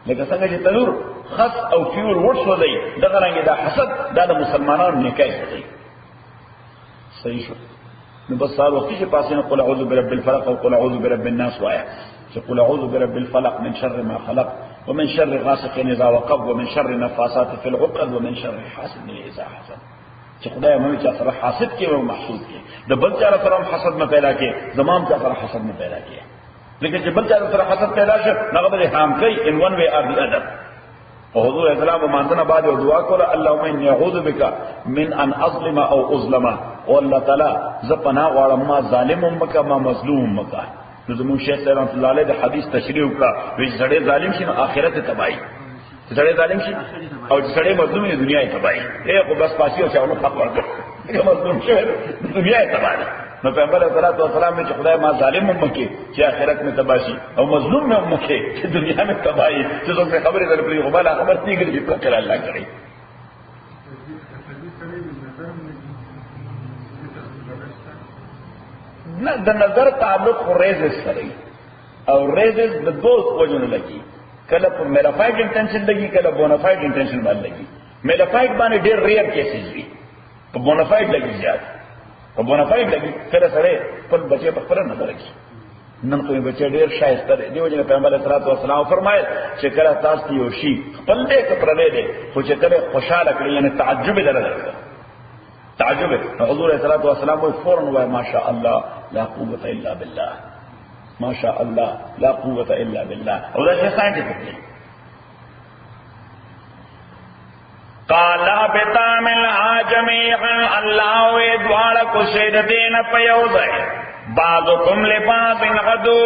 S1: لکه څنګه چې تنور خس او فیول ور سوځي دغه رنګ دا حسد دا د مسلمانانو نیکي سوځي صحیح شو نو بس سال وقت چې پاسنه قل اعوذ برب الفلق او قل اعوذ برب الناس وایا چې قل اعوذ برب الفلق من شر ما خلق ومن شر غاسق اذا وقب ومن شر النفاثات في العقد ومن شر حاسد اذا حسد چې خدای مې چې سره حاسد کې او محسود کې د بل چا سره حسد نه پیدا کې زمام چا سره حسد نه پیدا کې لیکن چې بل چا سره حسد پیدا شي هغه به حام کوي ان ون وی ار دی ادب او حضور اسلام مانځنه بعد او دعا کوله اللهم اني اعوذ بك من ان اظلم او اظلم او الله تعالی زپنا غواړم ما ظالم مکه ما مظلوم مکه نو زمون شیخ صاحب رحمۃ اللہ علیہ د حدیث تشریح وکړه وی سړی ظالم شي نو آخرت تباہی سړی ظالم شي او سړی مظلوم دی دنیا تباہی اے خو بس پاسی او چاونو حق ورکړه مظلوم شي دنیا تباہی نو پیغمبر صلی الله علیه وسلم چې خدای ما ظالم مکه چې آخرت میں تباہی او مظلوم مکه چې دنیا میں تباہی چې څنګه خبره درپری خو بل خبر نه کیږي چې کله الله کوي نه د نظر تعلق ریزز سره او ریزز د دوه وجونو لګي کله په میلافایډ انټنشن لګي کله بونافایډ انټنشن باندې لګي میلافایډ باندې ډېر ریئر کیسز وي په بونافایډ لګي زیات په بونافایډ لګي کله سره په بچي په خبره نه لګي نن کوم بچي ډېر شایسته دی دیو جن پیغمبر صلی الله علیه وسلم فرمایل چې کله تاسو یو شی خپل دې کپړلې دي خو چې کله خوشاله کړی یعنی تعجب درلته تعجب حضور صلی الله علیه وسلم فورا وای ماشاء الله لا قوة الا بالله ما شاء الله لا قوة الا بالله او دا شيء ساينتفک دی قال بتا من جميعا الله ادوال کو شید دین پیوزے بعضکم لبعض غدو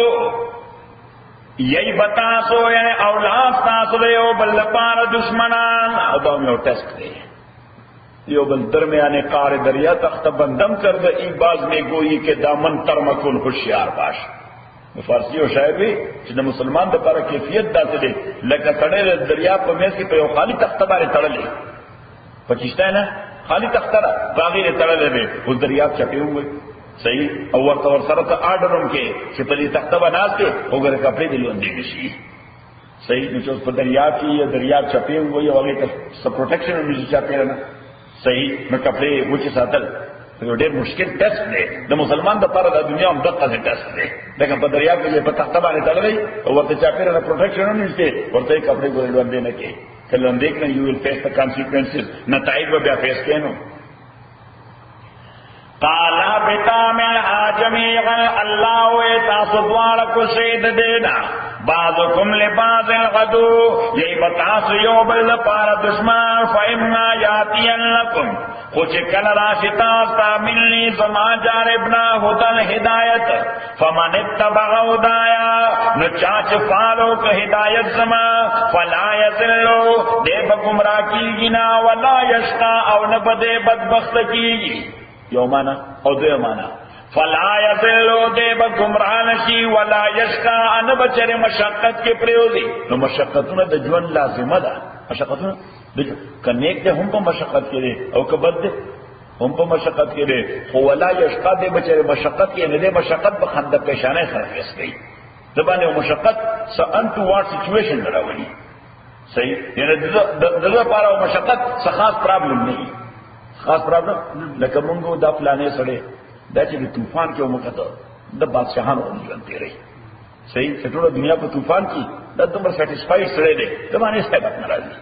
S1: یہی بتا سو یعنی اولاد تاسو دیو بل پار دشمنان او دا یو ٹیسٹ دی یو بل درمیانے قار دریا تخت بندم کر دے ای باز میں گوئی کہ دامن ترمکن ہوشیار باش فارسی او شاعر بھی چې د مسلمان د لپاره کیفیت داسې دی لکه تړل دریا په میز کې په یو خالی تخت باندې تړلې پاکستان خالی تخت را باغې تړلې دی او دریا چپی وي صحیح او ورته سره ته آرډرم کې چې په دې تخت باندې ناشته وګوره کپڑے دی لوندې نشي صحیح نو چې په دریا کې دریا چپی وي او هغه ته سب پروټیکشن ونیسي چاپیره نه صحیح نو کپڑے وچ ساتل یو ډېر مشکل ټیسټ دی د مسلمان د لپاره د دنیا هم دغه ټیسټ دی لکه په دریا کې په تخته باندې تړلې او ورته چاپیره نه پروټیکشن ونیسي ورته کپڑے ګورل ور دي نه کې کله اندېک نه یو ویل فیس د کانسیکوینسز نتایج به بیا فیس کینو قال بتا من جميعا الله تاسوار کو شید دینا بعضکم لبعض غدو یہی بتاس یو بل پار دشمن فإما یاتین لکم خوچ کل راشتا ستا ملنی زما جانبنا ہدن ہدایت فمن اتبع ہدایا نو چاچ فالو کہ ہدایت زما فلا یذلو دے بگمراہ کیگی نا ولا یشقا او نبدے بدبخت کیگی یو مانا او دو مانا فلا یذلو دے بگمراہ نشی ولا یشقا ان بچر مشقت کے پریوزی نو مشقتون دا جون لازمہ دا مشقتون کنیک دے ہم پا مشقت کے دے او کبد دے ہم پا مشقت کے دے ولا یشقا دے بچر مشقت کے ندے مشقت بخند پیشانے سرفیس گئی زبانے و مشقت سا انٹوارڈ سچویشن لڑاولی صحیح یعنی دلو پارا و مشقت سا خاص پرابلم نہیں خاص پرابلم لکه مونږ دا پلانې سره دا چې د طوفان کې ومکته د بادشاہانو ژوند تیری صحیح ټول دنیا په طوفان کې دا دومره سټیسفاید سره دی د باندې ثابت ناراضي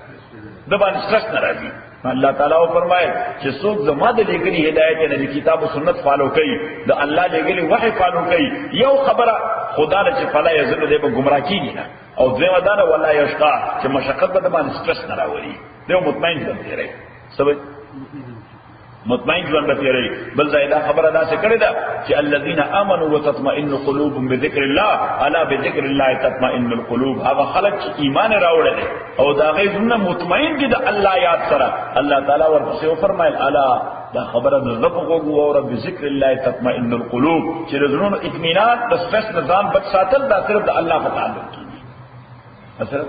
S1: د باندې سټرس ناراضي الله تعالی او فرمایي چې څوک زما د لګري هدایت نه کتاب او سنت فالو کوي د الله لګري وحي فالو کوي یو خبره خدا له چې فلا یزل دی په گمراه کیږي نه او ځما دار ولا یشقا چې مشقت به د باندې سټرس نه راوړي دی مطمئن ژوند تیری سبب مطمئن ژوند به تیری. بل ځای دا خبره داسې کړې ده چې الذين امنوا وتطمئن قلوبهم بذكر الله الا بذكر الله تطمئن القلوب. هغه خلک چې ایمان راوړل او دا غي زړه مطمئن دي د الله یاد سره. الله تعالی ورپسې فرمایل الا دا خبره د زغو او رب ذکر الله تطمئن القلوب چې زړونو اطمینان د سټرس نظام بچ ساتل دا صرف د الله په تعلق کې اثر.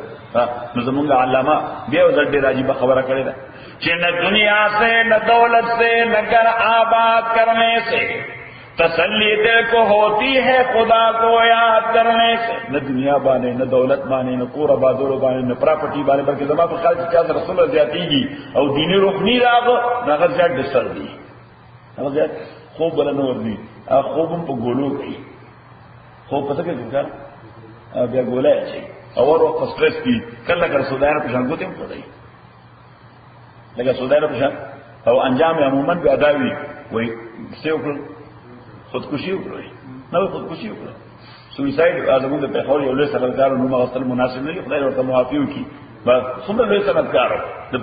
S1: نو زمونږ علامه بیا ورته راځي په خبره کړې ده کہ نہ دنیا سے نہ دولت سے نہ گھر آباد کرنے سے تسلی دل کو ہوتی ہے خدا کو یاد کرنے سے. نہ دنیا بانے نہ دولت بانے نہ کور آبادولو بانے نہ پراپرٹی بانے بلکہ زما په خیال چې چا رسول الله زیاتیږي او دیني روح نی راغو هغه زیات ډسر دی هغه زیات خوب بل نه ورني خوبم په ګولو کوي خوب پته کې ځکه بیا ګولای شي او ورو سټرس کی کله کله سودایر په شان ګوتیم پدای لکه سودایر په شان او انجام عموما به اداوی وای څه وکړو خودکشي وکړي نو خودکشي وکړه سویساید ازمون د پیښور یو لوی سرکار نو مغسل مناسب نه خدای ورته معافي وکړي بس څومره لوی سرکار د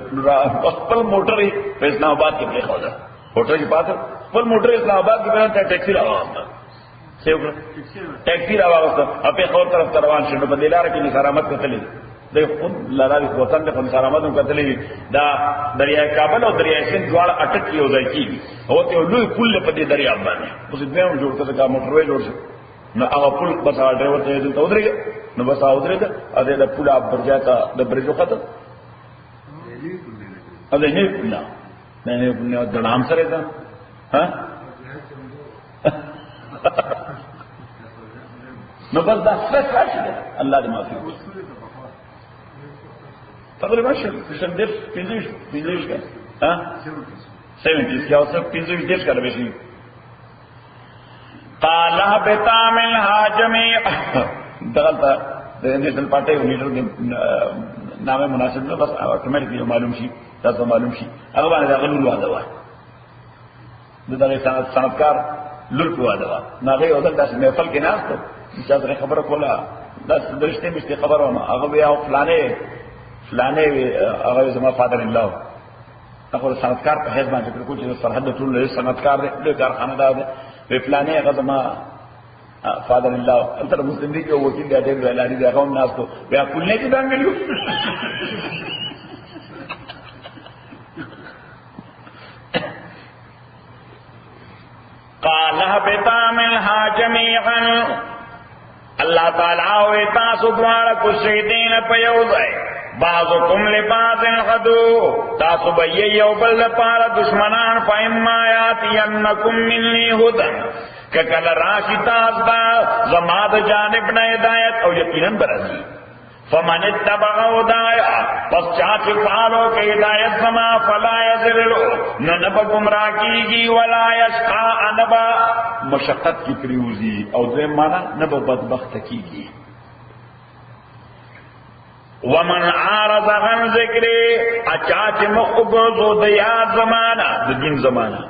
S1: خپل موټر په اسلام آباد کې پیښور ده موټر کې پاتې خپل موټر اسلام آباد کې بیان ته ټیکسي راوړل څه وکړه ټیکسي راوړل په پیښور طرف روان شو په دلار کې نصارامت کتلې د خود لارې وطن د نصارامت کتلې دا دریای کابل او دریای سند دواړه اٹک یو ځای کې او ته لوی پل په دې دریاب باندې اوس دې هم جوړ کړه کا موټر وې جوړ شو نو هغه پل بس ډرایور ته دې ودرېږي نو بس ودرېږي ا دې د پل اب برجاته د برجو خطر ا دې نه د نام سره ده ها نو بس دا څه راشي الله دې معافي وکړي تقریبا شندر پینزوش کا ها 70 کیا ہوتا ہے پینزوش دیش کا ربیشی قال بتا من حاجمی دغلتا نیشنل پارٹی لیڈر نام مناسب نہ بس آٹومیٹکلی معلوم شي تاسو معلوم شي هغه باندې هغه لور واده وای دغه صنعتکار لور په واده وای ناغه یو داسې محفل کې ناس ته چې خبره کوله دا درشته مشته خبره ما هغه بیا فلانه هغه زما فادر الله هغه صنعتکار په حساب باندې کوم چې سرحد ټول له صنعتکار د کارخانه دا په فلانه هغه زما فادر الله تر مسلم دي یو وکیل دی ډېر ویلاري دی هغه ناس ته بیا کولنه کې دانګلیو قال هبطا منها جميعا الله تعالی او تاسو دوار کو شهیدین په یو ځای بعضکم لبعض عدو تاسو به یو بل لپاره دشمنان فإما یاتینکم منی هدى ککل راشی تاسو با زما د جانب نه ہدایت او یقینا برازي فمن اتبع هدایا پس چاچ پالو کہ ہدایت سما فلا یضل ننب گمراہ کیگی ولا یشقا انبا مشقت کی پریوزی او دویم مانا نب بدبخت کیگی ومن عارض عن ذکری اچاچ مخبرزو دیاد زمانہ دین زمانہ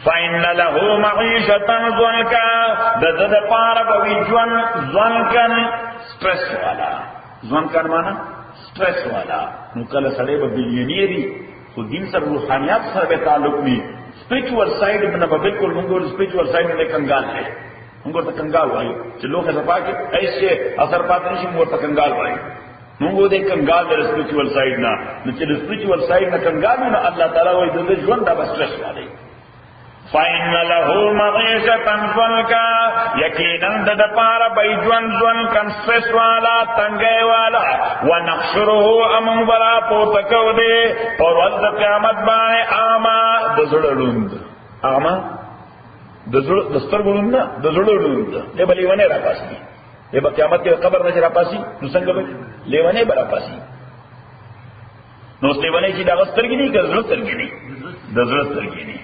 S1: فإن له معیشتا ضنکا دد پارا بوی ضنکن سٹریس والا ځوان کار معنا سټرس والا نو کله سړی به بلیونیری خو دین سره روحانيات سره به تعلق ني سپیچوال سایډ باندې به بالکل موږ سپیچوال سایډ نه کنګال دی موږ ته کنګال وایو چې لوخه صفا کې ایسه اثر پاتې نشي موږ ته کنګال وایو موږ دې کنګال د سپیچوال سایډ نه چې د سپیچوال سایډ نه کنګال نه الله تعالی وایي د ژوند د سټرس والا فإن له معيشة ضنكا یقینا د پارا بيجوان ضنکن سټرس والا تنگي والا ونحشره امم برا پوتکو دے اور ورځ قیامت باندې اما د زړړوند اما د زړ دسترګوند د زړړوند دې بلې ونه را پاسي دې په قیامت کې قبر نه را پاسي نو څنګه به لیونه برا پاسي نو لیونه چې د غسترګې نه کړل سترګې نه د زړ سترګې نه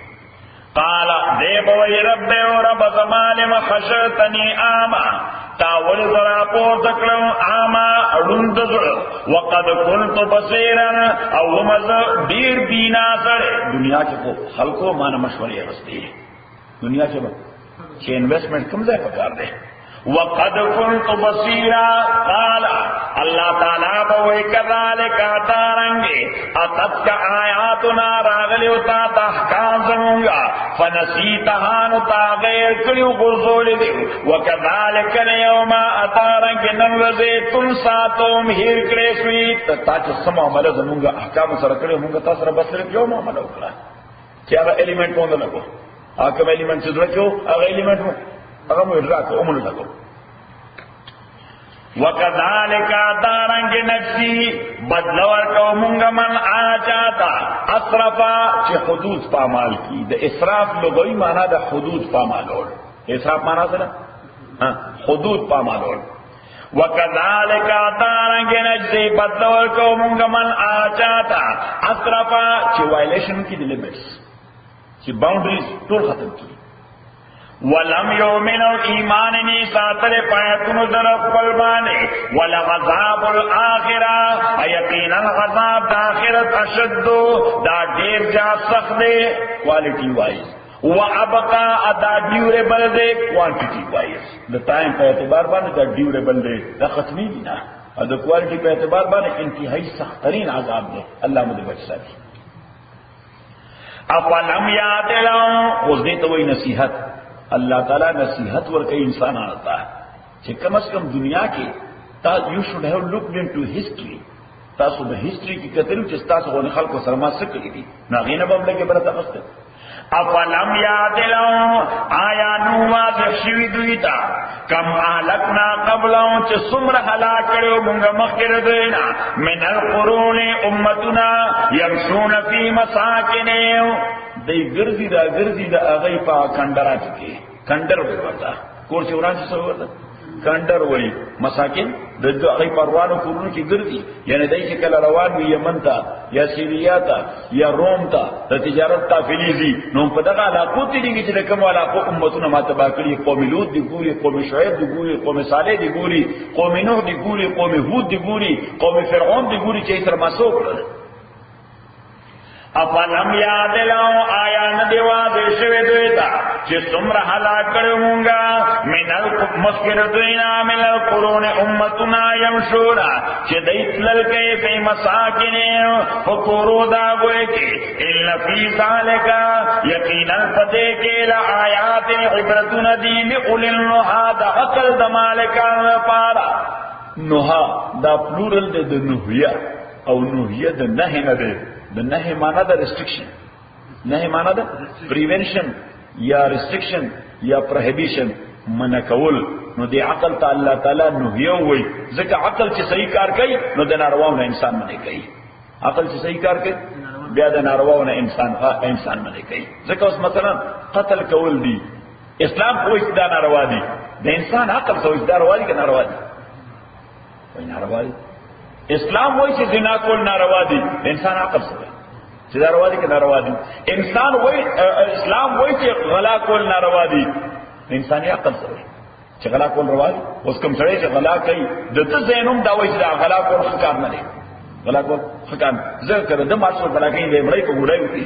S1: قال دے بوئی رب و رب زمالم خشتنی آما تاول ذرا پورتکلو آما اڑند ذر وقد کنت بصیرا او مز دیر بینا سر دنیا کے خلقو مانا مشوری رستی ہے دنیا کے چھ انویسٹمنٹ کم ځای پکار دے وقد كنت بصيرا قال اللہ تعالیٰ بوئی کذالک اتارنگے اتت کا آیاتنا راغلیو تا تحکام زمونگا فنسیتہانو تا غیر کلیو غرزول دیو وکذالک لیوم اتارنگے ننوزے تم ساتوم ہیر کریسوی تاچہ سما عمل زمونگا احکام سرکڑے ہونگا تا سر بصرف یوم عمل اکلا کیا اگر ایلیمنٹ ہوندہ لگو آکم ایلیمنٹ سے درکیو اگر ایلیمنٹ ہوں اگر مو ادراک عمل لگو وَكَذَلِكَ دَارَنْگِ نَجْزِي بدلور کو منگا من آچاتا اسرفا چه حدود پامال کی دا اسراف لغوی مانا دا حدود پامالور اسراف مانا سنا حدود پامالور وَكَذَلِكَ دَارَنْگِ نَجْزِي بدلور کو منگا من آچاتا اسرفا چه وائلیشن کی دی لیمٹس چه باؤنڈریز طول ختم کی ولم یؤمنوا ایمان نی ساتر پایتونو در قلبانے ولعذاب الاخرہ یقینا عذاب آخرت اشد دا دیر جا سخت دے کوالٹی وائز وابقا دا ڈیوریبل دے کوانٹیٹی وائز دا ٹائم پہ اعتبار بانے دا ڈیوریبل دے دا ختمی بھی نہ اور دا کوالٹی پہ اعتبار بانے انتہائی سخت ترین عذاب دے اللہ مجھے بچ سکی افلم یاد لهم اس دیتا وہی نصیحت اللہ تعالیٰ نصیحت ورکی انسان آتا ہے کہ کم از کم دنیا کے you should have looked into history تاسو د ہسٹری کی کتلو چې تاسو غو خلکو سره ما څه کړی دي ناغینه به لګي برته غسته افلم یاد لهم آیا نو واضح شوی دوی تا کم اهلکنا قبلهم چې څومره هلاک کړو موږ مخکې دوینا من القرون امتنا یمشون فی مساکنهم دی گرزی دا اغی پا کندرات کی کندر وی ورطا کور چی وران چی سو ورطا کندر وی مساکن دو اغی پا روانو کورونو کی گرزی یعنی دی چی کل روان وی یمن تا یا سیریا تا یا روم تا دا تجارت تا فلیزی نوم پا دقا علاقو تی دیگی چی لکم علاقو امتون ما تباکلی قوم لود دی گوری قوم شعیب دی گوری قوم صالح دی گوری قوم نوح دی گوری قوم ہود دی گوری قوم فرعون دی گوری چی سر ما سو کرد افلم یاد لهم آیا ندی واضح شوی دویتا چی سمر حلاک کرمونگا من مخیر دوینا من القرون امتنا یمشونا چی دیت للکی فی مساکنی فکورو داگوئے کی اللہ فی ذالکا یقینا فتح کے لآیات عبرتون دی لئولی النحا دا عقل دمالکا پارا نحا دا پلورل دے دا نحویہ او نحویہ دا نحی ندے دا نهی مانا دا ریسٹرکشن نهی مانا دا پریونشن یا ریسٹرکشن یا پروہیبیشن منکول نو دی عقل تا اللہ تعالی نهیو وی ذکر عقل چی صحیح کار کئی نو دا نارواؤنا انسان منے کئی عقل چی صحیح کار کئی بیا دا نارواؤنا انسان منے کئی ذکر اس مثلا قتل کول دی اسلام کوئی دا ناروا دی دا انسان عقل سوچ دا روا دی کہ ناروا دی کوئی ناروا دی اسلام وہی سے زنا کول ناروا دی انسان عقل سے چې ناروا دي که ناروا دي انسان وہی اسلام وہی چې غلا کول ناروا دي انساني عقل سره چې غلا کول روا دي اوس کوم سره چې غلا کوي د دې زینوم دا وایي چې غلا کول ښکار نه دی غلا کول ښکار ذکر د ماشو غلا کوي د مړی په ګورای وي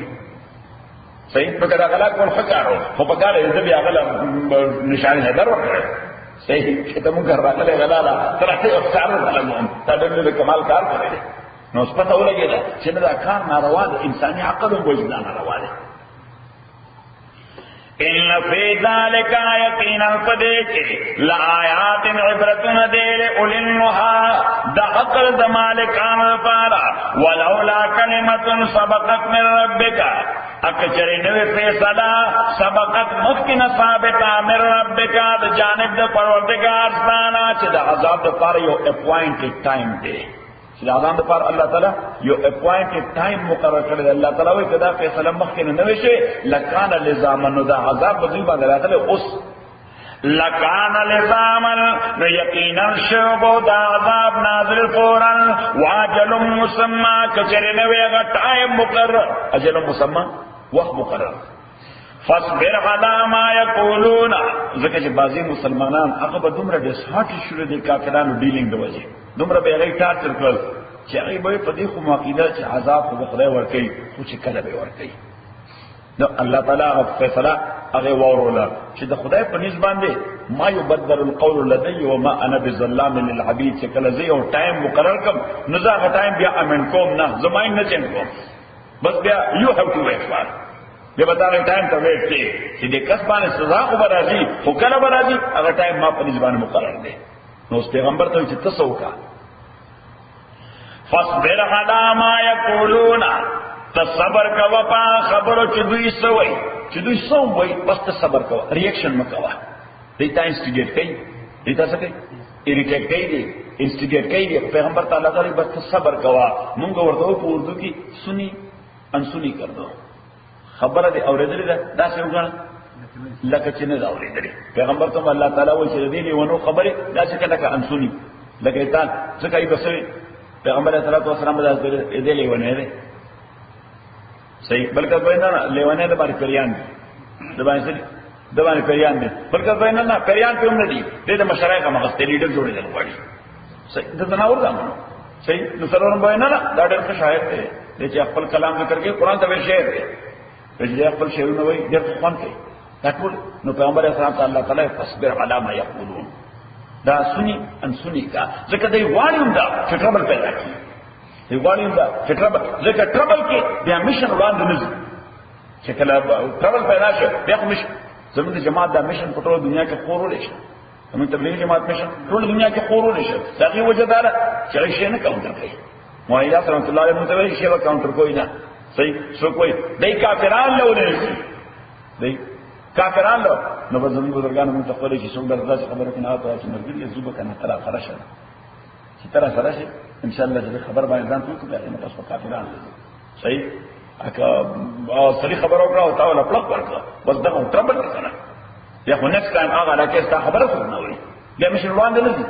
S1: صحیح په کړه غلا کول ښکارو خو په کار دې بیا غلا نشانه هدر ورکړي صحیح چې ته مونږ راغله غلاله تر څو افکار غلمون تا د کمال کار کړی نو اوس پته ولګیدا چې دا کار ناروا ده انساني عقل او وجدان ناروا ده ان فی ذلک یقینا فدیک لآیات عبرتن دل اولی النهى دا عقل د مالکان پارا ولولا کلمه سبقت من ربک اکچری نوی فیصلہ سبقت مخکن ثابتا من ربک دا جانب دا پروردگار ستانا چی دا عذاب دا پار یو اپوائنٹڈ ٹائم دے چی دا عذاب دا پار اللہ تعالی یو اپوائنٹڈ ٹائم مقرر کردے اللہ تعالی وی کدا فیصلہ مخکن نوی شے لکان لزامن دا عذاب بزیبا دا اللہ تعالی اس لکان لزامن نو یقینا شعبو دا عذاب نازل فورا واجل مسمى کچری نوی اگا ٹائم مقرر اجل مسمى وقت مقرر فاصبر على ما يقولون ذکر چې بعضی مسلمانان هغه به دومره ډیسهارټ شول دي کافرانو ډیلینګ د وجه دومره به هغه ټارچر کړل چې هغه به په دې خو معقیده چې عذاب خو خدای ورکړي خو چې کله به ورکړي نو الله تعالی فیصله هغه ورولا چې د خدای په نسبت باندې ما يبدل القول لدي وما انا بظلام للعبيد چې کله زه یو ټایم مقرر کوم نو زه هغه ټایم بیا امن کوم نه زماین نه چین کوم بس بیا یو هاو ټو ویټ فار بیا به دا ټایم ته ویټ کې چې د کس باندې سزا خو به راځي خو کله به راځي هغه ټایم ما په نسبت باندې مقرر دی نو پیغمبر ته چې تاسو وکړه فاصبر على ما يقولون تصبر کوا پا خبرو چې دوی سوي چې دوی سوي بس ته صبر کوا ریاکشن مکوا دیتا انسټیګیټ کوي دیتا څه کوي اریټیټ کوي دی انسټیګیټ کوي پیغمبر تعالی تعالی بس صبر کوا مونږ ورته په اردو کې سنی انسنی کړو خبره دی اورېدلې ده دا څه وګڼه لکه چې نه دا اورېدلې پیغمبر ته الله تعالی وایي چې دې ونو خبره دا څه کله انسنی لکه تا څه کوي بس پیغمبر صلی الله علیه وسلم دا دې لیونه ده صحیح بلکہ بہنا لیوانے دبانی پریان دی دبانی پریان دی بلکہ بہنا نا پریان پہ ہم نے دی دے دے مشرعی کا مغسطے لیڈر جوڑے دے لگوڑی صحیح دے تناور دا منو صحیح نصرورم بہنا نا دا دیر کا شاہد دے دے چے اقبل کلام ذکر کے قرآن تبیر شہر دے دے اقبل شہر نوئی دیر خوان کے تاکول نو پیغمبر اسلام تا اللہ تعالی فاصبر علی ما یقولون دا سنی ان سنی کا ذکر دے وانیم دا چے ٹربل پیدا کی دی غواړم دا چې ټربل کې بیا میشن وړاندې نه ځي چې کله ټربل پیدا شي بیا خو میشن زموږ د جماعت دا میشن په ټول دنیا کې خورول شي زموږ تبلیغي جماعت میشن ټول دنیا کې خورول شي دا یو وجه ده چې شي نه کاونټر کوي مولا رحمت الله علیه متوي شي وا کاونټر کوي نه صحیح سو کوئی دای کافران له ولې دای کافران له نو په زموږ بزرګانو مونږ ته خپل شي څنګه درځه خبره کنه تاسو چې مرګ دې زوبه کنه ترا خرشه چې ترا سره شي ان شاء الله چې خبر باندې ځان ټول کړه نو تاسو کافران صحیح اګه صحیح خبر وکړه او تاسو خپل ورکړه بس دا ټربل کنه یا خو نکست ټایم هغه راکې ستا خبره څه نه وي بیا مشر وړاندې نه دي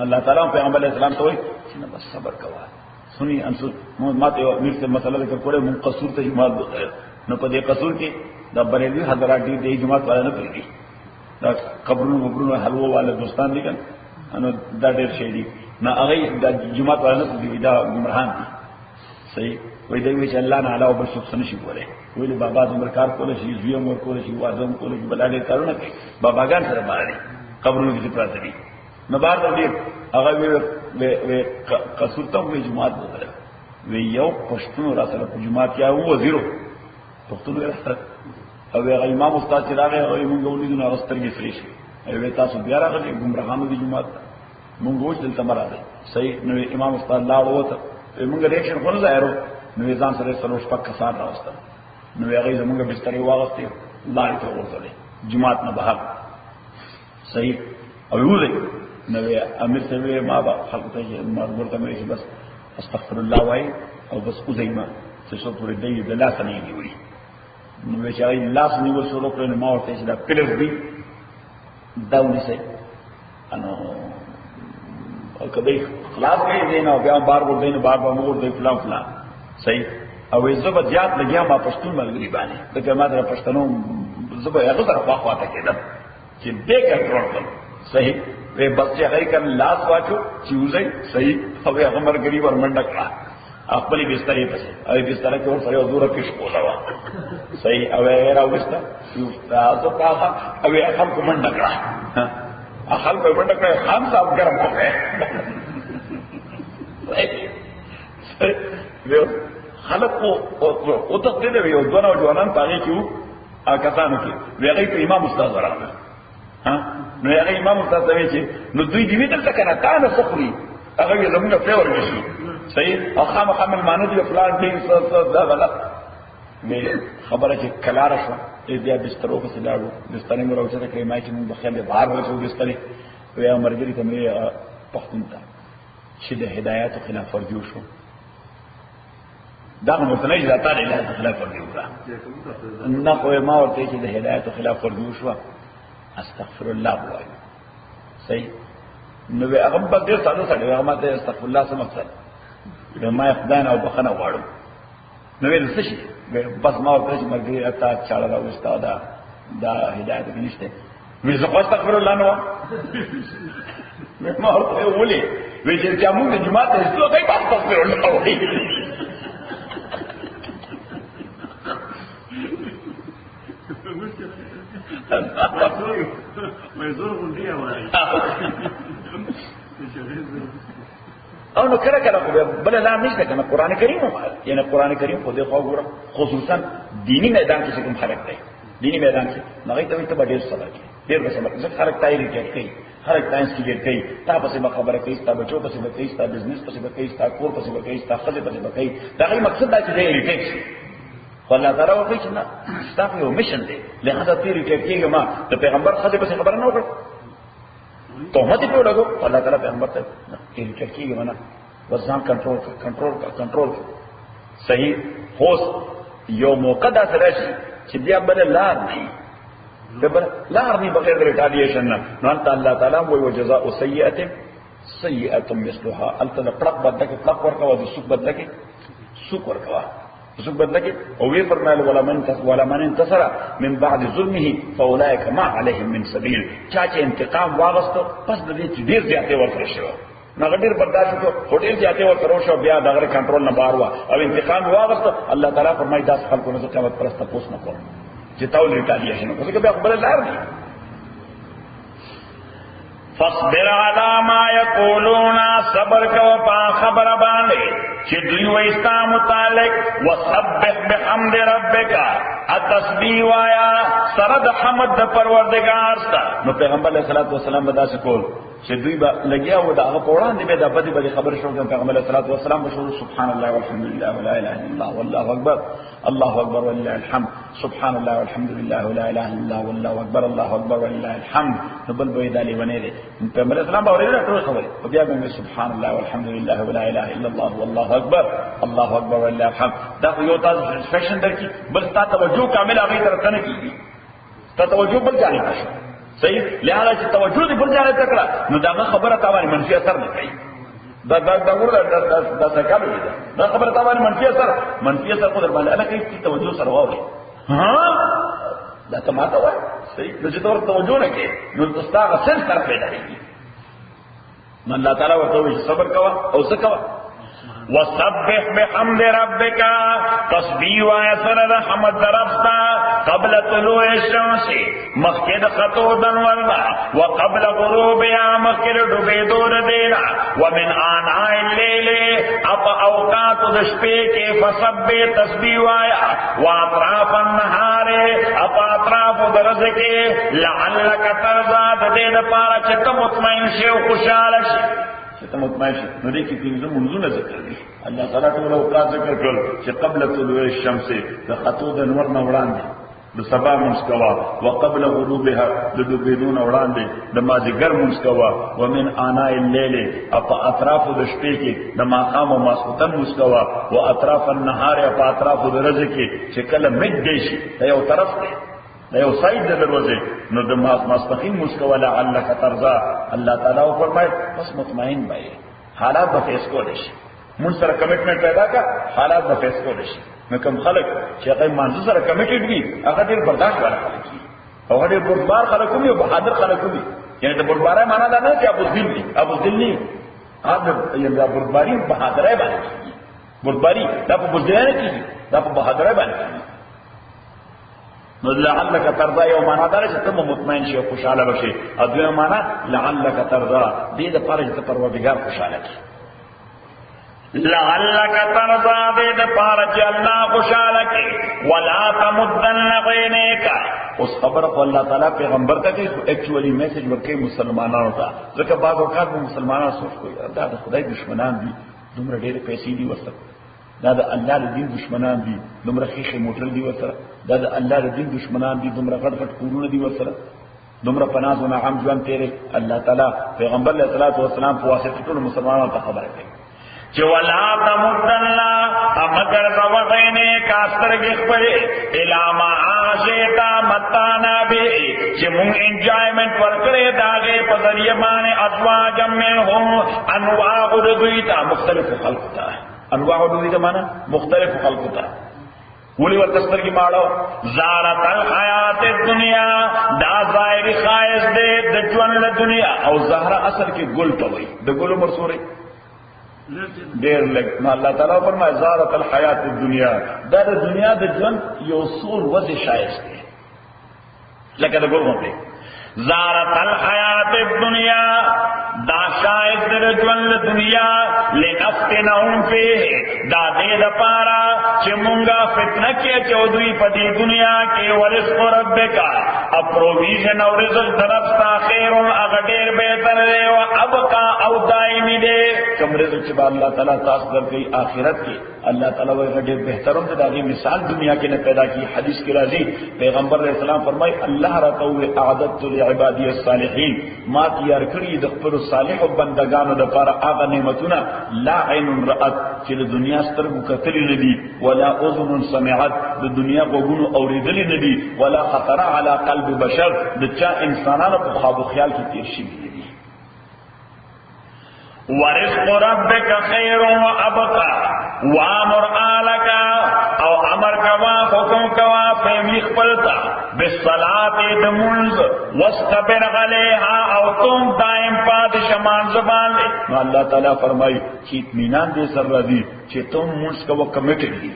S1: الله تعالی پیغمبر اسلام ته وایي چې نه بس صبر کوه سني انسو ماته یو امیر سے مسله ذکر کړو من قصور ته جماعت نو په دې قصور کې دا بریلوی حضرات دې جماعت والا نه پریږي دا قبرونو حلوه والا دوستان دي کنه انو دا ډېر شي دي نه هغه د جماعت والا نه دي دا گمراهان دي صحیح وای دی چې الله نه علاوه بل څه نشي کولای ویل بابا د مرکار کول شي زوی مور کول شي واځم کول شي بلادې کارونه کوي باباګان سره باندې قبرونو کې پراته دي نو بار دې هغه وی قصور ته وی جماعت وغیرہ وی یو پښتون را سره په جماعت کې او وزیرو پښتون راځه او هغه امام استاد چې راغی او موږ ولیدو نو راسترګې فري شي ایوه تاسو بیا راغلي گمراهانو دی جماعت مونږ وځ دلته مراد صحیح نو امام استاد لاړ وته مونږ ریاکشن خو نه ظاهرو نو ځان سره سروش پک کسان راوستل نو هغه زمونږ بسترې واغستې لارې ته ورځلې جماعت نه بهر صحیح او وځي نو امیر ته ما با خلق ته مرګ ته مې بس استغفر الله وای او بس وځي چې څو پورې دی د لاس نه نیولې نو چې لاس نیول شروع کړو نو ما ورته چې دا پلس دی داونی سے انو کدی خلاص کړي دین او بیا بار ور دین بار بار مور دی فلان فلان صحیح او زبر زیات لګیا ما پښتون ملګری باندې دغه ما در پښتنو زبر هغه طرف واخواته کېدم چې دې کنټرول کړ صحیح وې بچي هغه کله لاس واچو چې وځي صحیح او هغه مرګري ور منډه کړه خپل بسترې پسې او بستر کې ور سره دوره پیش کولا وا صحیح او هغه راوسته یو تاسو پاخه او هغه کوم منډه کړه اخل په منډه کړه خان صاحب ګرم کوه ویو خلق او ته دې ویو دونه ځوانان پاره کیو کسانو کې ویغه په امام استاد راغله ها نو هغه امام استاد ته چې نو دوی دې دلته کنه تا نه سخري هغه زموږ په ورګشي صحیح او خامخامل مانو دی فلان دې دا غلط مې خبره چې کلاره شو بیا بسترو په سلاړو بسترې مې راوځه کړې ما چې موږ بخیل بهر ورسو بسترې ویا مرګري ته مې پښتون ته چې د هدایت خلاف ورجو شو دا نو څه نه ذات له هدایت خلاف ورجو را نه خو ما ورته چې د هدایت خلاف ورجو شو استغفر الله وایي صحیح نو هغه په دې ساده سره هغه ماته استغفر الله سم مقصد ما خدای نه او بخنه غواړم نو ویل څه شي بس ما ورته چې مرګي اتا چاړه دا استاد دا هدایت کې نشته وی زه استغفر الله نو ما ورته ولي وی چې موږ د جمعه ته څو کوي استغفر الله وایي
S2: مزور غونډي وایي
S1: او نو کله کله بل لا نشته کنه قران کریم یعنی قران کریم خو دې خو ګوره خصوصا دینی میدان کې کوم خلک دی دینی میدان کې نغې ته ډېر سره کې ډېر سره ځکه خلک تایری کوي خلک تاینس کې کوي تاسو به خبره کوي تاسو بچو پسې به کوي تاسو بزنس پسې به کوي تاسو کور پسې به کوي تاسو خځه پسې به کوي دا غي مقصد دا چې دی ریټیکس والله تعالی وایي چې نه تاسو یو میشن دی لهدا تیری کوي ما د پیغمبر خځه پسې خبره نه وکړه تهمت په لګو الله تعالی پیغمبر ته تیری کوي معنا وزن کنټرول صحیح هوس یو موقع دا سره شي چې بیا بل لار نه دبر لار نه بغیر د ریټالیشن نه نو الله تعالی وایي وجزاء سیئه مثلها انت لقب بدک طلق ورکا او سوق بدک سوق ورکا سوق بدک او وی فرمایل ولا من انتصر من بعد ظلمه فاولئك ما عليهم من سبيل چا چې انتقام واغستو پس د دې ډیر زیاته ورکړ شو نو ډیر برداشت کو هټل زیاته ورکړ شو بیا دغه کنټرول نه بار وا او انتقام واغستو الله تعالی فرمایي داس خلکو نه قیامت پرسته پوس نه کوم چې تاول ریټالیشن کوي چې بیا خبر لار دي فاصبر على ما يقولون صبر کو پا خبر باندې چې دوی وایستا متعلق وسبح بحمد ربک التسبیح وایا سره د حمد د پروردگار سره نو پیغمبر علیه الصلاۃ والسلام بدا سکول چې دوی با لګیا و دا په وړاندې به د بدی خبر شو پیغمبر علیه الصلاۃ والسلام بشو سبحان الله والحمد لله ولا اله الا الله والله اکبر الله اکبر ولله الحمد سبحان الله والحمد لله ولا اله الا الله والله اکبر الله اکبر ولله الحمد بل به دالي ونه دي پیغمبر اسلام باندې ټول خبره او بیا به سبحان الله والحمد لله ولا اله الا الله والله اکبر الله اکبر ولله الحمد دا یو تاسو فیشن درکې بل تاسو توجه کامل هغه طرف ته نه کیږي تاسو توجه بل جانب شي صحیح لہذا چې توجه دې بل جانب ته کړه نو دا خبره تاوان منفي اثر نه کوي دا ورته دا څه کوي دا خبره تاوان منفي اثر خو در باندې انا کوي توجه سره واوري ها دا ته ماته وای صحیح نو چې تور توجه نه کوي نو تاسو هغه سنس طرف پیدا کیږي نو الله تعالی ورته صبر کوا او څه کوا وسبح بحمد ربك تسبيح واسر حمد ربستا قبل طلوع الشمس مخکد خطو دنورنا وقبل غروبها مخکد ډوبېدو دینا ومن آناء الليل اپ اوقات د شپې کې فسبح تسبیح وایا واطراف النهار اپ اطراف د ورځې کې لعلک ترضى د دې لپاره چې ته مطمئن شې او خوشاله شې ته مطمئن شې نو دې کې پنځه منځونه ذکر دي الله تعالی ټول اوقات ذکر کړل چې قبل طلوع الشمس د خطو د نور نه وړاندې د سبا مسکوا وقبل غروبها د ډوبېدو نه وړاندې د مازیګر مسکوا ومن آناء الليل اپ اطراف د شپې کې د ماقام او ماسختن مسکوا او اطراف النهار اپ اطراف د ورځې کې چې کله مد دی شي یو طرف دی دا یو ساید د دروازه نو د ماسپخین مسکوا لعلک ترضى الله تعالی فرمایي پس مطمئن وای حالات به فیس کول شي مون سره کمټمنټ پیدا کا حالات به فیس کول شي نو کوم خلک چې هغه منځ سره کمیټډ وي هغه ډیر برداشت والا خلک دي او هغه ډیر بردبار خلک هم او بهادر خلک دي یعنی د بردبارۍ معنا دا نه چې ابو ذل دي ابو ذل نه هغه یعنی د بردباری بهادرۍ باندې بردباری دا په بزدلانه کې دا په بهادرۍ باندې نو لعلک ترضى یو معنا دا چې ته مطمئن شې او خوشاله بشې او دوی معنا لعلک ترضى دې د پاره چې پروردگار خوشاله شي لعلک ترضى دې د پاره چې الله خوشاله کړي ولا تمدن عینیک اوس خبر په الله تعالی پیغمبر ته کې ایکچولی میسج ورکړي مسلمانانو ته ځکه بعض اوقات مسلمانان سوچ کوي دا د خدای دشمنان دي دومره ډېر پیسې دي ورسره دا د الله د دین دشمنان دي دومره خېخه موټر دي ورسره دا د الله د دین دشمنان دي دومره غټ غټ کورونه دي ورسره دومره پناز و نعم ژوند تیرې الله تعالی پیغمبر علیه الصلاۃ والسلام په واسطه ټول مسلمانانو ته خبره کوي چې ولا تمدن مگر روغینه کاسترګ خپل الهما عاشتا متانا به چې مونږ انجوایمنت ورکړې داګه په ذریعہ باندې ازواج منهم انواع دوی ته مختلف خلق ته انواع دوی ته معنا مختلف خلق ته ولی ورتستر کی ماړو زارت الحیات الدنیا دا ظاهر خایز دې د ژوند له دنیا او زهره اصل کې ګل ټوي د ګلو مرسوري ډېر لګ نو الله تعالی فرمایي زارت الحیات الدنیا دا د دنیا د ژوند یو سور وځي شایست دی لکه د ګور غوندې زارت الحیات الدنیا دا شاید در ژوند دنیا لنفتنهم فیه دا دې دپاره چې مونږه فتنه کې چودوی په دې دنیا کې ورزق ربک اپروویژن او رزق درستا خیر هغه ډېر بهتر دی او ابقا او دایمي دی کوم رزق چې الله تعالی تاسو درکړي آخرت کې الله تعالی وایي ډېر بهتر هم دی. مثال دنیا کې نه پیدا کی. حدیث کې راځي پیغمبر علیہ السلام فرمایي الله راته اعددت لعبادی الصالحین ما تیار کړی د خپل صالح بندگانو لپاره هغه نعمتونه لا عین رأت چې د دنیا سترګو کتلې نه دي ولا اذن سمعت د دنیا غوږونو اورېدلې نه دي ولا خطر علی قلب بشر د چا انسانانو په خواب و خیال کې تیر شوي دي. ورزق ربک خیر و ابقا وامر آلک او امر کوا حکم کوا فیملی خپلتا بالصلاة دمونز واستبر علیہا او تم دائم پاد شمان زبان لے. نو اللہ تعالیٰ فرمائی چی اطمینان دے سر رضی چی تم منز کوا کمیٹڈ لی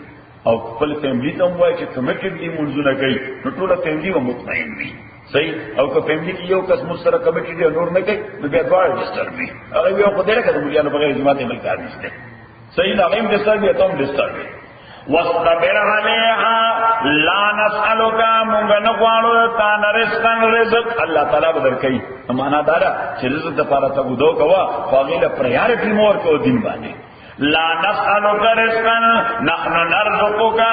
S1: او خپل فیملی تم وائی چی کمیٹڈ لی منزو نگئی نو طول فیملی و مطمئن بھی صحیح. او که فیملی کی یو کس مجھ سره کمیٹڈ لی نور نگئی نو بیا دوار ڈسٹر بھی اگر یو خود دیرہ کتا ملیانو بغیر جماعت عمل کار نشتے صحیح. ناغیم ڈسٹر بھی اتم ڈسٹر بھی واستبر علیہا لا نسألوکا مونگا نقوانو تان رزقن رزق اللہ تعالیٰ بدر کئی مانا دارا چھ رزق دپارا تبو دو کوا فاغیل پریارٹی مور کو دن بانے لا نسألوکا رزقن نحن نرزقوکا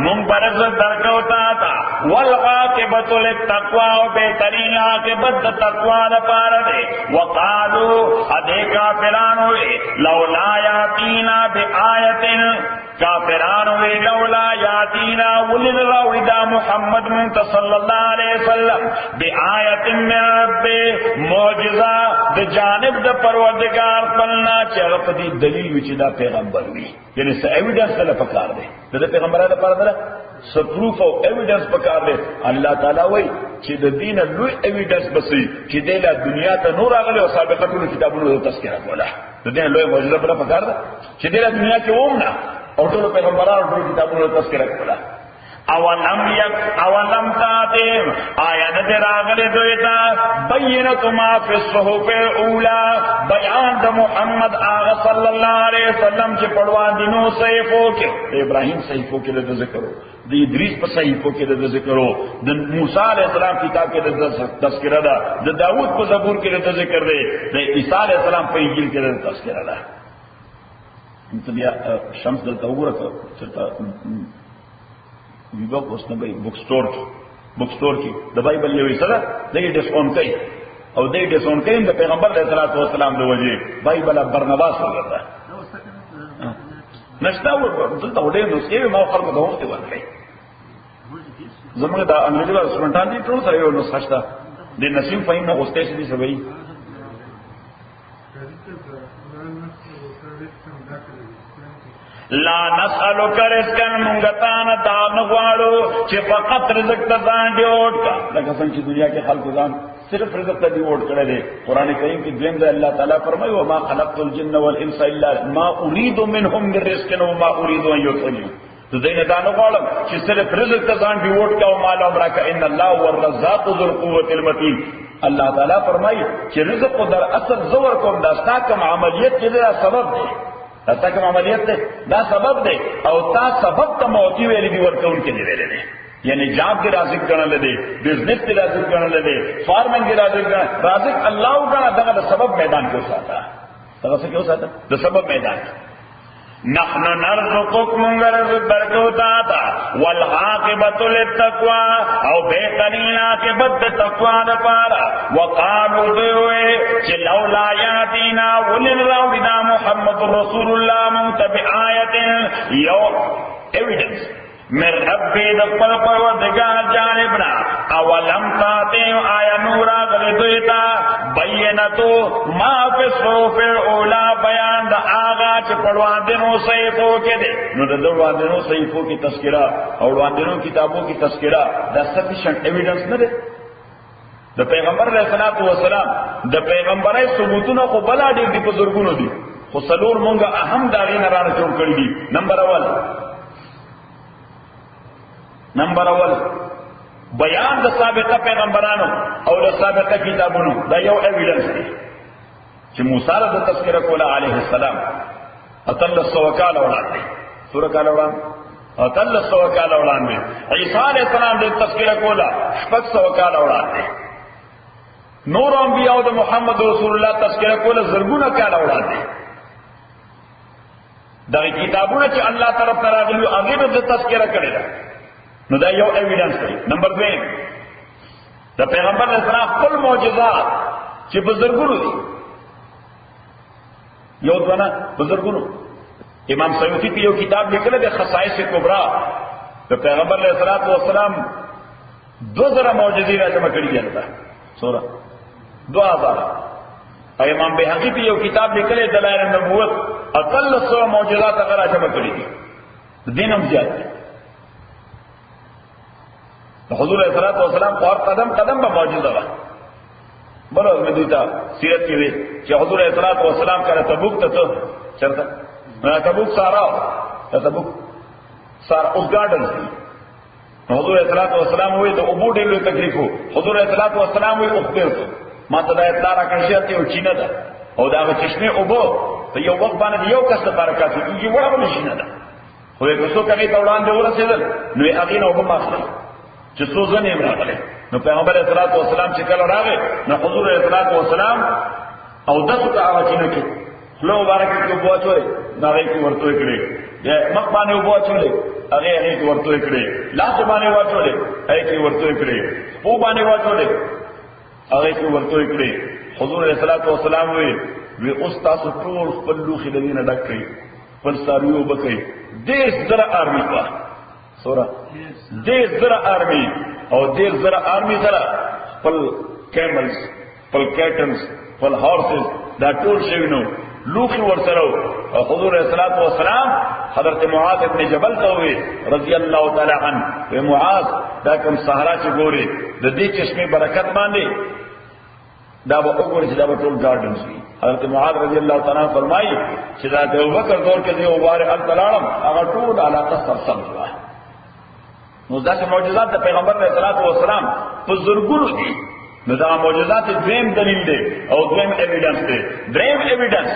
S1: مونگ پر رزق درکو تاتا والعاقبت للتقوی و بہترین عاقبت تقوی دپارا دے وقالو ادھے کافرانوے لولا یاتینا بآیت کافرانوے لولا یاتینا ولن راودا محمد صلی اللہ علیہ وسلم بآیت من رب معجزہ د جانب د پروردگار پلنا چرپ دی دلیل وچ دا پیغمبر وی یعنی س ایویڈنس له پکار دی د پیغمبرانو لپاره دا س پروف او ایویڈنس پکار دی. الله تعالی وای چې د دین لوی ایویډنس بسې چې د دنیا ته نور راغلی او سابقه ټول کتابونو تذکرہ کوله د دین لوی معجزه بل پکار ده چې د دنیا کې ومنه او ټول پیغمبرانو ټول کتابونو تذکرہ کوله. اولم تاتیم آیا ندر آگل دویتا بینت ما فی الصحف الاولا بیان دا محمد آغا صلی اللہ علیہ وسلم چی پڑوان دینو صحیفوں کے ابراہیم صحیفوں کے لئے ذکرو دی ادریس پر صحیفوں کے لئے ذکرو دا موسیٰ علیہ السلام کتاب کے لئے تذکرہ دا دا داود پر زبور کے لئے ذکر دے دا عیسیٰ علیہ السلام پر انجیل کے لئے تذکرہ دا بیا شمس دلتا ہو رکھا چلتا ویبک اس نے بھائی بک سٹور کی دا بائبل لیوی سره دای ډسکاونټ کوي او دای ډسکاونټ کوي د پیغمبر علیه الصلاۃ والسلام د وجه بایبل برناباس وګرځا نشتا ورته وړې نو سی ما خلکو ته وخت ورکړي زموږ د انګریزي رسمنټان دي ټول سره you know سشتا the Naseem fine نو اوسته دي سوي لا نسألوک رزقن منگتان دام نغوارو چه فقط رزق تا ځان دی اوٹ کا لکه څنګه چې دنیا کې خلق ځان صرف رزق تا دی اوٹ کړی دی. قرآن کریم کې دویم ځای الله تعالی فرمایي وما خلقت الجن والانس الا ما اريد منهم من رزق وما اريد ان يطعمون تو دینه دا نه غواړم چې صرف رزق تا ځان دی اوٹ کا او مال عمره کا ان الله هو الرزاق ذو القوه المتين. الله تعالی فرمایي چې رزق در اصل زور کوم دا ساکم عملیت کې دا سبب دی تا کوم عملیت ده دا سبب ده او تا سبب ته موتی ویلې دی ورکون کې دی ویلې دی یعنی جاب کې رازق ګڼل دي بزنس کې رازق ګڼل دي فارمنګ کې رازق الله تعالی دغه سبب میدان کې وساته دغه څه کې وساته د سبب میدان نحن نرزقك من رزق برکو تا والعاقبت للتقوى او بهترین عاقبت تقوی د پاره وقالو دوی چې لولا یاتینا ولن راودا محمد رسول الله متبعایت یو ایویڈنس من ربی دقل پروردگار جانبنا اولم تاتیم آیا نورا غلطویتا بینتو ما فی صحف اولا بیان دا آغا چی پڑوان دنو صحیفوں کے دے نو دا دوان دنو صحیفوں کی تذکرہ اور دوان دنو کتابوں کی تذکرہ دا سفیشنٹ ایویڈنس نہ دے دا پیغمبر علیہ الصلوۃ والسلام دا پیغمبرای ثبوتونه خو بلا ډیر دی بزرګونو دي خو سلور مونږه اهم داغې نه رانه جوړ کړی دي. نمبر اول بیان د سابقه پیغمبرانو او د سابقه کتابونو دا یو ایویډنس دی چې موسی علیه تذکرہ کوله علیه السلام اتل سوکال اولاد دی سورہ کال اولاد اتل سوکال اولاد دی عیسی علیہ السلام د تذکرہ کوله شپږ سوکال اولاد دی نور انبیاء او د محمد رسول الله تذکرہ کوله زرګونه کال اولاد دی دا کتابونه چې الله طرف ته راغلي هغه د تذکرہ کړی دا نو دا یو ایویډنس دی. نمبر 2 دا پیغمبر اسلام خپل معجزات چې بزرګونو دي یو ځنا بزرګونو امام سیوطی په یو کتاب لیکل دی خصائص کبرا د پیغمبر علیه الصلاۃ والسلام 2000 معجزې راځم کړی دي دا سورہ 2000 او امام بهقی په یو کتاب لیکل دی دلائل النبوت اقل 100 معجزات هغه راځم کړی دي دینم زیات دی حضور علیہ الصلوۃ والسلام اور قدم قدم په معجزه ده بلو میں دیتا سیرت کی وی چې حضور علیہ الصلوۃ والسلام کړه تبوک ته چرته تبوک سارا اوس گارډن حضور علیہ الصلوۃ والسلام وی ته ابو ډېر تکلیفو حضور علیہ الصلوۃ والسلام وی خپل ما ته دا اطلاع راکړی چې چینه ده او دا چشمه ابو په یو وخت باندې یو کس ته برکات کیږي وړه نشینه ده خو یو څو کمی ته وړاندې ورسېدل نو هغه نو وبم اخلي چې څو ځنې راغله نو پیغمبر علیه الصلوۃ والسلام چې کله راغی نو حضور علیه الصلوۃ والسلام او دغه ته اواجینه کې لو مبارک کې بوچوي هغه کې ورته کړی د مخ باندې بوچولې هغه کې ورته کړی لاس باندې واچولې هغه کې ورته کړی په باندې واچولې هغه کې ورته کړی حضور علیه الصلوۃ والسلام وی استاد ټول خپل لوخي دینه ډکې خپل ساریو بکې دیش در آرمی کا سورہ دیش در آرمی او دیش در آرمی سره خپل کیملز خپل کیټنز خپل هارسز دا ټول شوینو لوخي ورسره او حضور علیه الصلوۃ والسلام حضرت معاذ ابن جبل ته وی رضی الله تعالی عنہ و معاذ دا کوم صحرا چې ګوري د دې چشمه برکت باندې دا به وګوري چې دا ټول گارډنز وي. حضرت معاذ رضی الله تعالی عنہ فرمایي چې دا د ابوبکر دور کې یو واره التلالم هغه ټول علاقه سرسبز و. نو دا معجزات د پیغمبر علیه الصلوۃ والسلام په زرګونو دي. نو دا معجزات دویم دلیل دی او دویم ایویډنس دی. دریم ایویډنس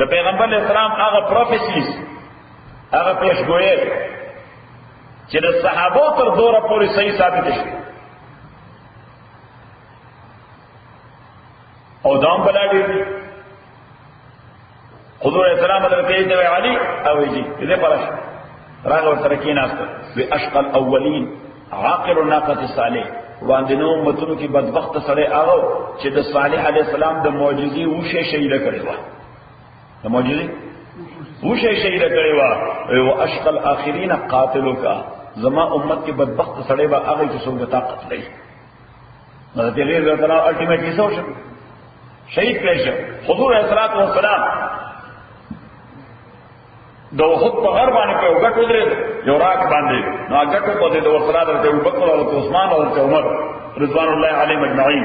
S1: د پیغمبر علیه السلام هغه پروفیسیز هغه پیشګویی چې د صحابه تر دوره پورې صحیح ثابت شي او دام بلا دي. حضور علیہ السلام حضرت علی او جی دې پرش راغ ور سره کې ناست وی اشقى الاولین عاقل الناقه صالح واندنو متونو کې بدبخت سره هغه چې د صالح علیہ السلام د معجزې وشه شهید کړي و د معجزې وشه شهید کړي و او اشقى الاخرین قاتلک زما امت کې بدبخت سره به هغه چې څنګه طاقت لري نو دې غیر تعالی الټیمیټلی سو شهید کړي. حضور علیہ الصلوۃ والسلام د وحد په غر باندې په غټ ودرې یو راک باندې نو غټو په دې د ورسره د ابوبکر او عثمان او عمر رضوان الله علیهم اجمعین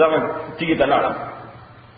S1: زما تیګه دلاله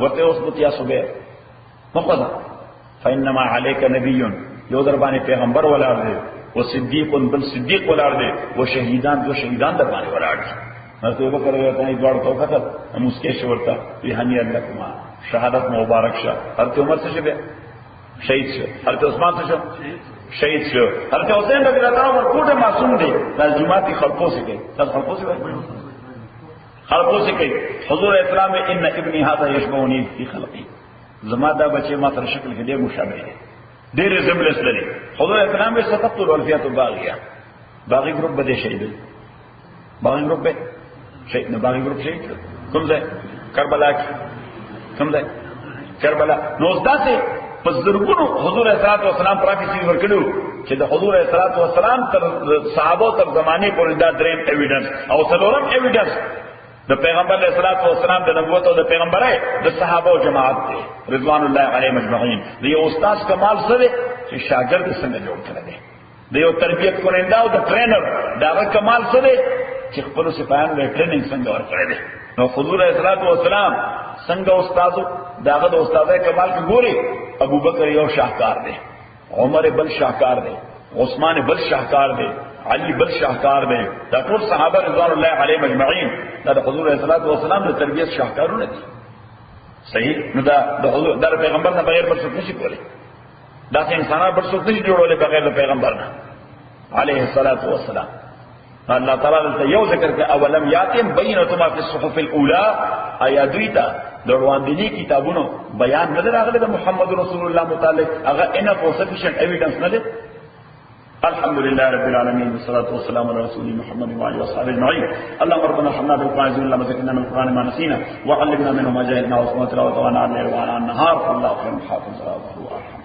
S1: ورته اوس بتیا صبح مقصد فینما علیک نبی یو در باندې پیغمبر ولاړ دی او صدیق بل صدیق ولاړ دی او شهیدان دو شهیدان در باندې ولاړ دي. حضرت ابوبکر ته یې دوړ تو کتل مسکه شورتا وی هنیئا لکما شهادت مبارک شه. حضرت عمر څه شه شهید شه. حضرت عثمان څه شه شهید شه. حضرت حسین رضی الله عنه ورکوټه معصوم دي د جمعاتي خلقو سي کوي تاسو خلقو سي خلقو سي کوي. حضور اسلام ان ابني هذا يشبهني في خلقي زما دا بچي ما تر شکل کې ډېر مشابه دي ډېر زملس لري. حضور اسلام به سقط الالفیات الباغیه باغی گروپ بده شهید باغی گروپ به شهید نه باغی گروپ شهید کوم ځای کربلا کې کوم ځای کربلا نو ځداسه پس درګونو حضور اسلام والسلام پراکټیس ورکړو چې د حضور اسلام والسلام تر صحابه تر زمانه پورې دا دریم ایویډنس او څلورم ایویډنس د پیغمبر علیه الصلاۃ والسلام د نبوت او د پیغمبرۍ د صحابه او جماعت دی رضوان الله علیهم اجمعین. د یو استاد کمال سره چې شاګرد څنګه جوړ کړی دی د یو تربیت کوننده او د ټرینر دا کمال سره چې خپل سپایان له ټریننګ څنګه ورکړی دی. نو حضور علیه الصلاۃ والسلام څنګه استادو داغه د استادای کمال کې ګوري ابوبکر یو شاهکار دی عمر بل شاهکار دی عثمان بل شاهکار دی، علی بل شاهکار دی، دا ټول صحابه رضوان الله علیهم اجمعین دا د حضور صلی الله علیه وسلم د تربیت شاهکارونه دي. صحیح؟ نو دا د حضور د پیغمبر نه بغیر بل څه نشي کولی. دا انسانان بل څه نشي جوړولای بغیر د پیغمبر نه علیه الصلاۃ والسلام. الله تعالی ته یو ذکر کې اولم یاتم بینۃ ما فی الصحف الاولى، آیا دوی ته د وړاندې کتابونو بیان نه راغلی د محمد رسول الله متعلق، هغه انف او سفیشنت ایویډنس نه دی. الحمد لله رب العالمين والصلاة والسلام على رسول محمد وعلى وصحبه اجمعين. اللهم ربنا ارحمنا بالقرآن الا ما ذكرنا من القرآن ما نسينا وعلمنا منه ما جهلنا وصلنا تلاوته وانا الليل وانا النهار، والله خير حافظ وارحم.